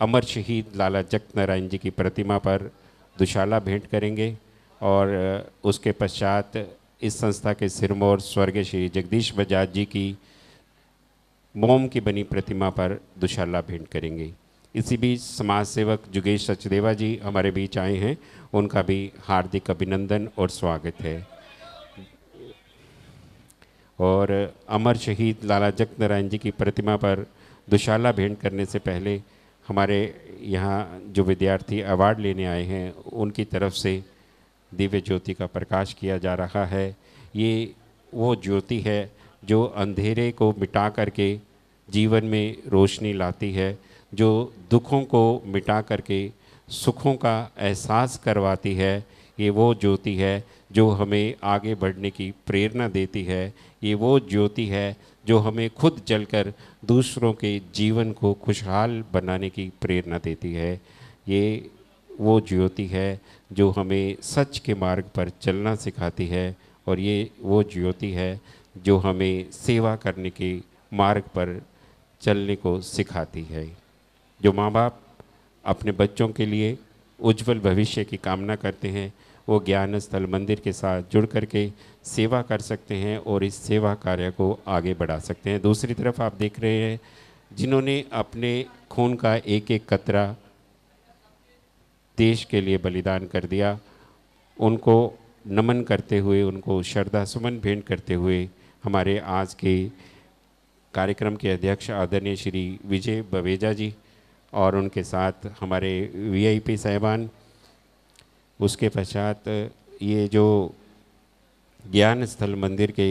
अमर शहीद लाला जगत नारायण जी की प्रतिमा पर दुशाला भेंट करेंगे और उसके पश्चात इस संस्था के सिरमौर स्वर्गीय श्री जगदीश बजाज जी की मोम की बनी प्रतिमा पर दुशाला भेंट करेंगे। इसी बीच समाज सेवक जुगेश सचदेवा जी हमारे बीच आए हैं, उनका भी हार्दिक अभिनंदन और स्वागत है। और अमर शहीद लाला जगत नारायण जी की प्रतिमा पर दुशाला भेंट करने से पहले हमारे यहाँ जो विद्यार्थी अवार्ड लेने आए हैं उनकी तरफ से दिव्य ज्योति का प्रकाश किया जा रहा है। ये वो ज्योति है जो अंधेरे को मिटा करके जीवन में रोशनी लाती है, जो दुखों को मिटा करके सुखों का एहसास करवाती है। ये वो ज्योति है जो हमें आगे बढ़ने की प्रेरणा देती है। ये वो ज्योति है जो हमें खुद जलकर दूसरों के जीवन को खुशहाल बनाने की प्रेरणा देती है। ये वो ज्योति है जो हमें सच के मार्ग पर चलना सिखाती है और ये वो ज्योति है जो हमें सेवा करने के मार्ग पर चलने को सिखाती है। जो माँ बाप अपने बच्चों के लिए उज्जवल भविष्य की कामना करते हैं वो ज्ञान स्थल मंदिर के साथ जुड़ करके सेवा कर सकते हैं और इस सेवा कार्य को आगे बढ़ा सकते हैं। दूसरी तरफ आप देख रहे हैं जिन्होंने अपने खून का एक एक कतरा देश के लिए बलिदान कर दिया, उनको नमन करते हुए, उनको श्रद्धा सुमन भेंट करते हुए हमारे आज के कार्यक्रम के अध्यक्ष आदरणीय श्री विजय बवेजा जी और उनके साथ हमारे वीआईपी साहिबान, उसके पश्चात ये जो ज्ञान स्थल मंदिर के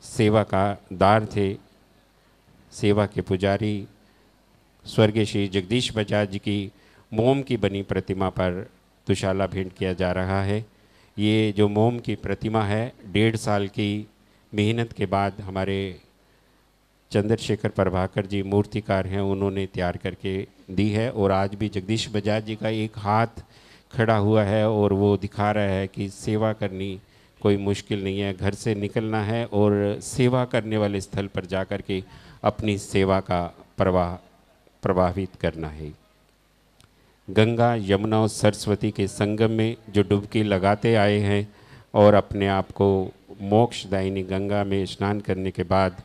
सेवा का दार थे, सेवा के पुजारी स्वर्गीय श्री जगदीश बजाज जी की मोम की बनी प्रतिमा पर दुशाला भेंट किया जा रहा है। ये जो मोम की प्रतिमा है 1.5 साल की मेहनत के बाद हमारे चंद्रशेखर प्रभाकर जी मूर्तिकार हैं, उन्होंने तैयार करके दी है। और आज भी जगदीश बजाज जी का एक हाथ खड़ा हुआ है और वो दिखा रहा है कि सेवा करनी कोई मुश्किल नहीं है, घर से निकलना है और सेवा करने वाले स्थल पर जा कर के अपनी सेवा का प्रभावित करना है। गंगा, यमुना और सरस्वती के संगम में जो डुबकी लगाते आए हैं और अपने आप को मोक्षदायिनी गंगा में स्नान करने के बाद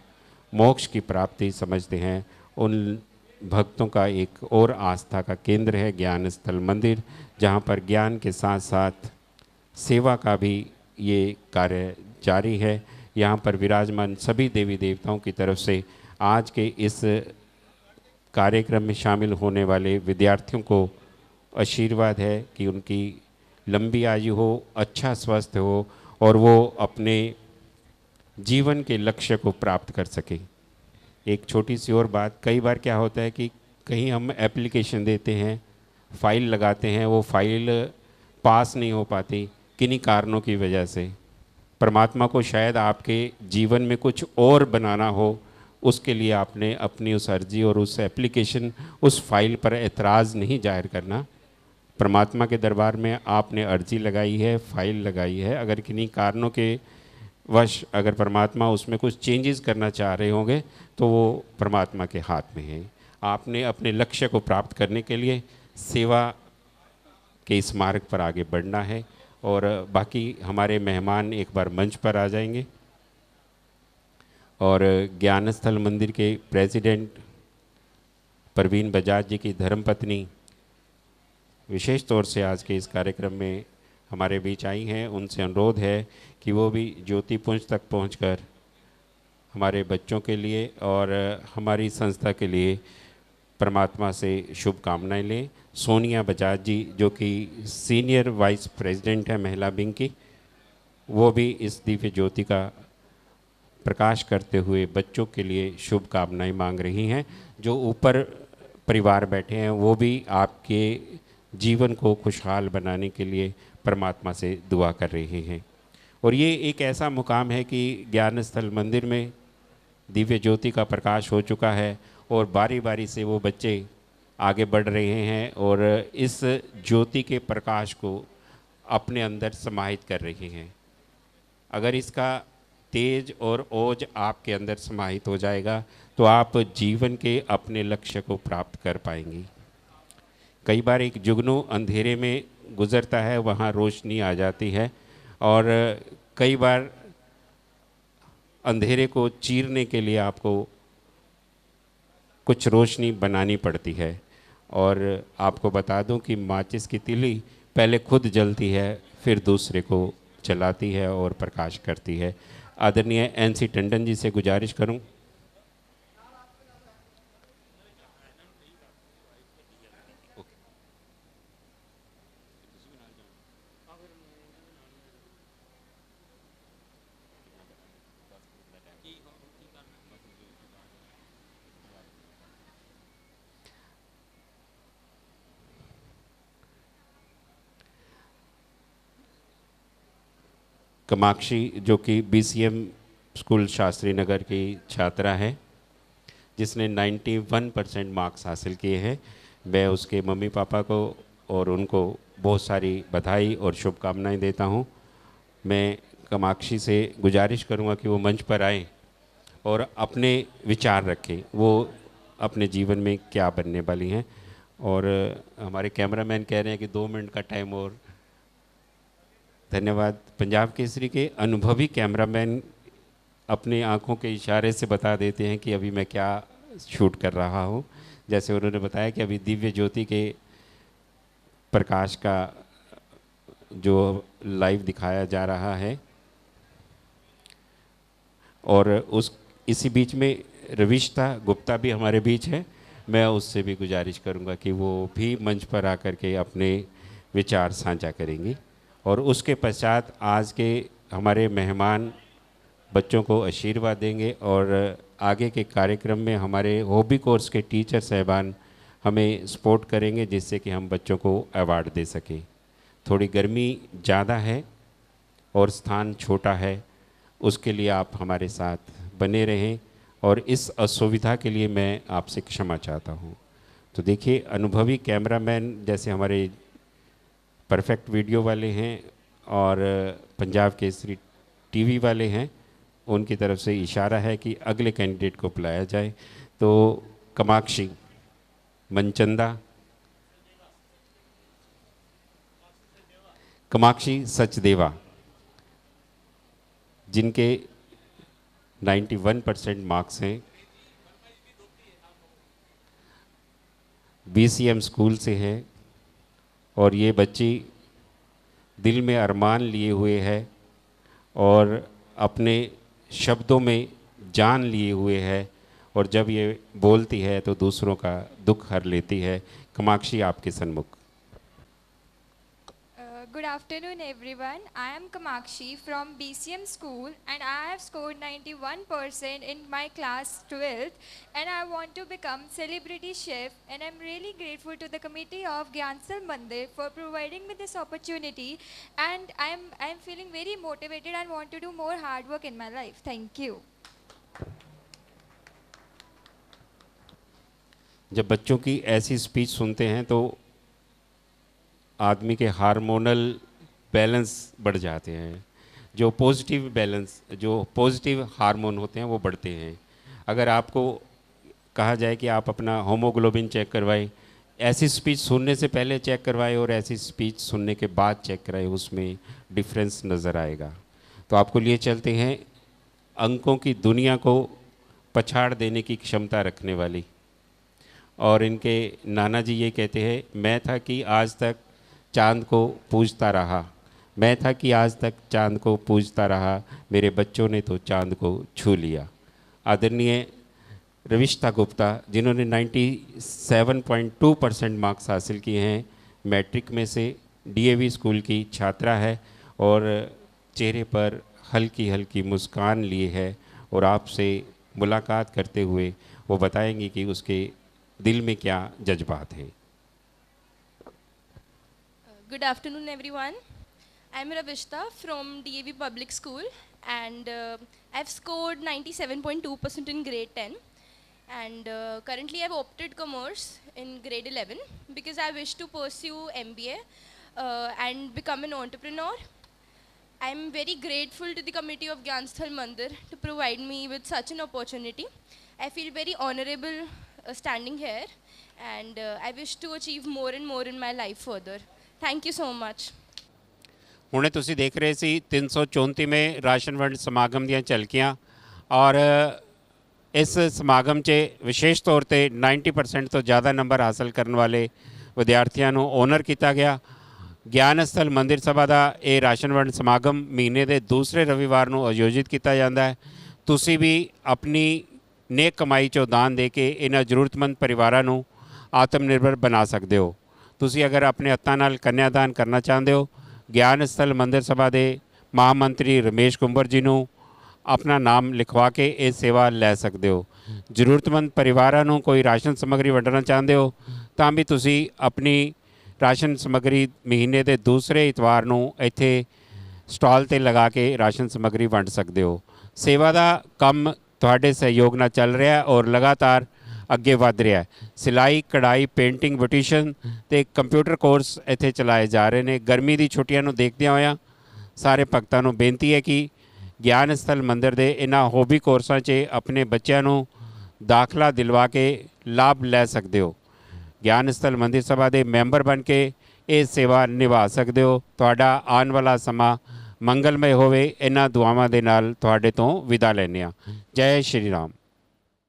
मोक्ष की प्राप्ति समझते हैं, उन भक्तों का एक और आस्था का केंद्र है ज्ञान स्थल मंदिर, जहाँ पर ज्ञान के साथ साथ सेवा का भी ये कार्य जारी है। यहाँ पर विराजमान सभी देवी देवताओं की तरफ से आज के इस कार्यक्रम में शामिल होने वाले विद्यार्थियों को आशीर्वाद है कि उनकी लंबी आयु हो, अच्छा स्वस्थ हो और वो अपने जीवन के लक्ष्य को प्राप्त कर सकें। एक छोटी सी और बात, कई बार क्या होता है कि कहीं हम एप्लीकेशन देते हैं, फाइल लगाते हैं, वो फाइल पास नहीं हो पाती किन्हीं कारणों की वजह से। परमात्मा को शायद आपके जीवन में कुछ और बनाना हो, उसके लिए आपने अपनी उस अर्जी और उस एप्लीकेशन, उस फाइल पर एतराज़ नहीं जाहिर करना। परमात्मा के दरबार में आपने अर्जी लगाई है, फाइल लगाई है, अगर किन्हीं कारणों के वश अगर परमात्मा उसमें कुछ चेंजेस करना चाह रहे होंगे तो वो परमात्मा के हाथ में है। आपने अपने लक्ष्य को प्राप्त करने के लिए सेवा के इस मार्ग पर आगे बढ़ना है। और बाकी हमारे मेहमान एक बार मंच पर आ जाएंगे और ज्ञान स्थल मंदिर के प्रेसिडेंट परवीन बजाज जी की धर्मपत्नी विशेष तौर से आज के इस कार्यक्रम में हमारे बीच आई हैं। उनसे अनुरोध है कि वो भी ज्योति पुंज तक पहुंचकर हमारे बच्चों के लिए और हमारी संस्था के लिए परमात्मा से शुभकामनाएं लें। सोनिया बजाज जी जो कि सीनियर वाइस प्रेसिडेंट है महिला विंग की, वो भी इस दिव्य ज्योति का प्रकाश करते हुए बच्चों के लिए शुभकामनाएं मांग रही हैं। जो ऊपर परिवार बैठे हैं वो भी आपके जीवन को खुशहाल बनाने के लिए परमात्मा से दुआ कर रहे हैं। और ये एक ऐसा मुकाम है कि ज्ञान स्थल मंदिर में दिव्य ज्योति का प्रकाश हो चुका है और बारी बारी से वो बच्चे आगे बढ़ रहे हैं और इस ज्योति के प्रकाश को अपने अंदर समाहित कर रहे हैं। अगर इसका तेज और ओज आपके अंदर समाहित हो जाएगा तो आप जीवन के अपने लक्ष्य को प्राप्त कर पाएंगी। कई बार एक जुगनू अंधेरे में गुज़रता है, वहाँ रोशनी आ जाती है और कई बार अंधेरे को चीरने के लिए आपको कुछ रोशनी बनानी पड़ती है। और आपको बता दूं कि माचिस की तिली पहले खुद जलती है, फिर दूसरे को जलाती है और प्रकाश करती है। आदरणीय NC टंडन जी से गुजारिश करूं कामाक्षी जो कि BCM स्कूल शास्त्री नगर की छात्रा है जिसने 91% मार्क्स हासिल किए हैं। मैं उसके मम्मी पापा को और उनको बहुत सारी बधाई और शुभकामनाएं देता हूं। मैं कामाक्षी से गुजारिश करूंगा कि वो मंच पर आए और अपने विचार रखें, वो अपने जीवन में क्या बनने वाली हैं। और हमारे कैमरामैन कह रहे हैं कि 2 मिनट का टाइम और। धन्यवाद। पंजाब केसरी के अनुभवी कैमरामैन अपनी आंखों के इशारे से बता देते हैं कि अभी मैं क्या शूट कर रहा हूं। जैसे उन्होंने बताया कि अभी दिव्य ज्योति के प्रकाश का जो लाइव दिखाया जा रहा है और इसी बीच में रविश्ता गुप्ता भी हमारे बीच है। मैं उससे भी गुजारिश करूंगा कि वो भी मंच पर आकर के अपने विचार साझा करेंगी। और उसके पश्चात आज के हमारे मेहमान बच्चों को आशीर्वाद देंगे और आगे के कार्यक्रम में हमारे हॉबी कोर्स के टीचर साहबान हमें सपोर्ट करेंगे जिससे कि हम बच्चों को अवार्ड दे सकें। थोड़ी गर्मी ज़्यादा है और स्थान छोटा है, उसके लिए आप हमारे साथ बने रहें। और इस असुविधा के लिए मैं आपसे क्षमा चाहता हूँ। तो देखिए, अनुभवी कैमरामैन जैसे हमारे परफेक्ट वीडियो वाले हैं और पंजाब केसरी टीवी वाले हैं, उनकी तरफ से इशारा है कि अगले कैंडिडेट को बुलाया जाए। तो कामाक्षी मनचंदा, कामाक्षी सचदेवा, जिनके 91% मार्क्स हैं, BCM स्कूल से हैं और ये बच्ची दिल में अरमान लिए हुए है और अपने शब्दों में जान लिए हुए है और जब ये बोलती है तो दूसरों का दुख हर लेती है। कामाक्षी, आपके सन्मुख। Good afternoon everyone. I am Kamakshi from BCM school and I have scored 91% in my class 12th and I want to become celebrity chef and I'm really grateful to the committee of Gyansal Mandir for providing me this opportunity and I'm feeling very motivated and want to do more hard work in my life. Thank you. जब बच्चों की ऐसी speech सुनते हैं तो आदमी के hormonal balance बढ़ जाते हैं। जो पॉजिटिव बैलेंस, जो पॉजिटिव हार्मोन होते हैं वो बढ़ते हैं। अगर आपको कहा जाए कि आप अपना होमोग्लोबिन चेक करवाएं, ऐसी स्पीच सुनने से पहले चेक करवाएं और ऐसी स्पीच सुनने के बाद चेक कराएं, उसमें डिफरेंस नज़र आएगा। तो आपको लिए चलते हैं अंकों की दुनिया को पछाड़ देने की क्षमता रखने वाली। और इनके नाना जी ये कहते हैं, मैं था कि आज तक चांद को पूजता रहा, मैं था कि आज तक चांद को पूजता रहा, मेरे बच्चों ने तो चांद को छू लिया। आदरणीय रविष्ठा गुप्ता, जिन्होंने 97.2% मार्क्स हासिल किए हैं, मैट्रिक में से DAV स्कूल की छात्रा है और चेहरे पर हल्की हल्की मुस्कान लिए है और आपसे मुलाकात करते हुए वो बताएंगी कि उसके दिल में क्या जज्बात हैं। Good afternoon everyone. I am Ravishta from DAV Public School and I've scored 97.2% in grade 10 and currently I've opted commerce in grade 11 because I wish to pursue MBA and become an entrepreneur. I'm very grateful to the committee of Gyansal Mandir to provide me with such an opportunity. I feel very honorable standing here and I wish to achieve more and more in my life further. Thank you so much. ਹੁਣੇ ਤੁਸੀਂ ਦੇਖ ਰਹੇ ਸੀ 334ਵੇਂ ration ਵੰਡ ਸਮਾਗਮ ਦੀਆਂ ਝਲਕੀਆਂ ਔਰ ਇਸ ਸਮਾਗਮ 'ਚ ਵਿਸ਼ੇਸ਼ ਤੌਰ ਤੇ 90% ਤੋਂ ਜ਼ਿਆਦਾ ਨੰਬਰ ਹਾਸਲ ਕਰਨ ਵਾਲੇ ਵਿਦਿਆਰਥੀਆਂ ਨੂੰ ਓਨਰ ਕੀਤਾ ਗਿਆ। ਗਿਆਨ ਸਥਲ ਮੰਦਿਰ ਸਭਾ ਦਾ ਇਹ ਰਾਸ਼ਨ ਵੰਡ ਸਮਾਗਮ ਮਹੀਨੇ ਦੇ ਦੂਸਰੇ ਰਵੀਵਾਰ ਨੂੰ ਆਯੋਜਿਤ ਕੀਤਾ ਜਾਂਦਾ ਹੈ। ਤੁਸੀਂ ਵੀ ਆਪਣੀ ਨੇਕ ਕਮਾਈ 'ਚੋਂ ਦਾਨ ਦੇ ਕੇ ਇਹਨਾਂ ਜ਼ਰੂਰਤਮੰਦ ਪਰਿਵਾਰਾਂ ਨੂੰ ਆਤਮ ਨਿਰਭਰ ਬਣਾ ਸਕਦੇ ਹੋ। ਤੁਸੀਂ ਅਗਰ ਆਪਣੇ ਹੱਥਾਂ ਨਾਲ ਕੰਨਿਆਦਾਨ ਕਰਨਾ ਚਾਹੁੰਦੇ ਹੋ, ਗਿਆਨ ਸਥਲ ਮੰਦਿਰ ਸਭਾ ਦੇ ਮਹਾਮੰਤਰੀ ਰਮੇਸ਼ ਕੁੰਬਰ ਜੀ ਨੂੰ ਆਪਣਾ ਨਾਮ ਲਿਖਵਾ ਕੇ ਇਹ ਸੇਵਾ ਲੈ ਸਕਦੇ ਹੋ। ਜ਼ਰੂਰਤਮੰਦ ਪਰਿਵਾਰਾਂ ਨੂੰ ਕੋਈ ਰਾਸ਼ਨ ਸਮੱਗਰੀ ਵੰਡਣਾ ਚਾਹੁੰਦੇ ਹੋ ਤਾਂ ਵੀ ਤੁਸੀਂ ਆਪਣੀ ਰਾਸ਼ਨ ਸਮੱਗਰੀ ਮਹੀਨੇ ਦੇ ਦੂਸਰੇ ਇਤਵਾਰ ਨੂੰ ਇੱਥੇ ਸਟਾਲ 'ਤੇ ਲਗਾ ਕੇ ਰਾਸ਼ਨ ਸਮੱਗਰੀ ਵੰਡ ਸਕਦੇ ਹੋ। ਸੇਵਾ ਦਾ ਕੰਮ ਤੁਹਾਡੇ ਸਹਿਯੋਗ ਨਾਲ ਚੱਲ ਰਿਹਾ ਔਰ ਲਗਾਤਾਰ ਅੱਗੇ ਵਧ ਰਿਹਾ। ਸਿਲਾਈ, ਕਢਾਈ, ਪੇਂਟਿੰਗ, ਬਿਊਟੀਸ਼ਨ ਤੇ ਕੰਪਿਊਟਰ ਕੋਰਸ ਇੱਥੇ ਚਲਾਏ ਜਾ ਰਹੇ ਨੇ। ਗਰਮੀ ਦੀ ਛੁੱਟੀਆਂ ਨੂੰ ਦੇਖਦਿਆਂ ਹੋਇਆਂ ਸਾਰੇ ਭਗਤਾਂ ਨੂੰ ਬੇਨਤੀ ਹੈ ਕਿ ਗਿਆਨ ਸਥਲ ਮੰਦਿਰ ਦੇ ਇਹਨਾਂ ਹੌਬੀ ਕੋਰਸਾਂ 'ਚ ਆਪਣੇ ਬੱਚਿਆਂ ਨੂੰ ਦਾਖਲਾ ਦਿਲਵਾ ਕੇ ਲਾਭ ਲੈ ਸਕਦੇ ਹੋ। ਗਿਆਨ ਸਥਲ ਮੰਦਿਰ ਸਭਾ ਦੇ ਮੈਂਬਰ ਬਣ ਕੇ ਇਹ ਸੇਵਾ ਨਿਭਾ ਸਕਦੇ ਹੋ। ਤੁਹਾਡਾ ਆਉਣ ਵਾਲਾ ਸਮਾਂ ਮੰਗਲਮय ਹੋਵੇ। ਇਹਨਾਂ ਦੁਆਵਾਂ ਦੇ ਨਾਲ ਤੁਹਾਡੇ ਤੋਂ ਵਿਦਾ ਲੈਂਦੇ ਹਾਂ। ਜੈ ਸ਼੍ਰੀ ਰਾਮ।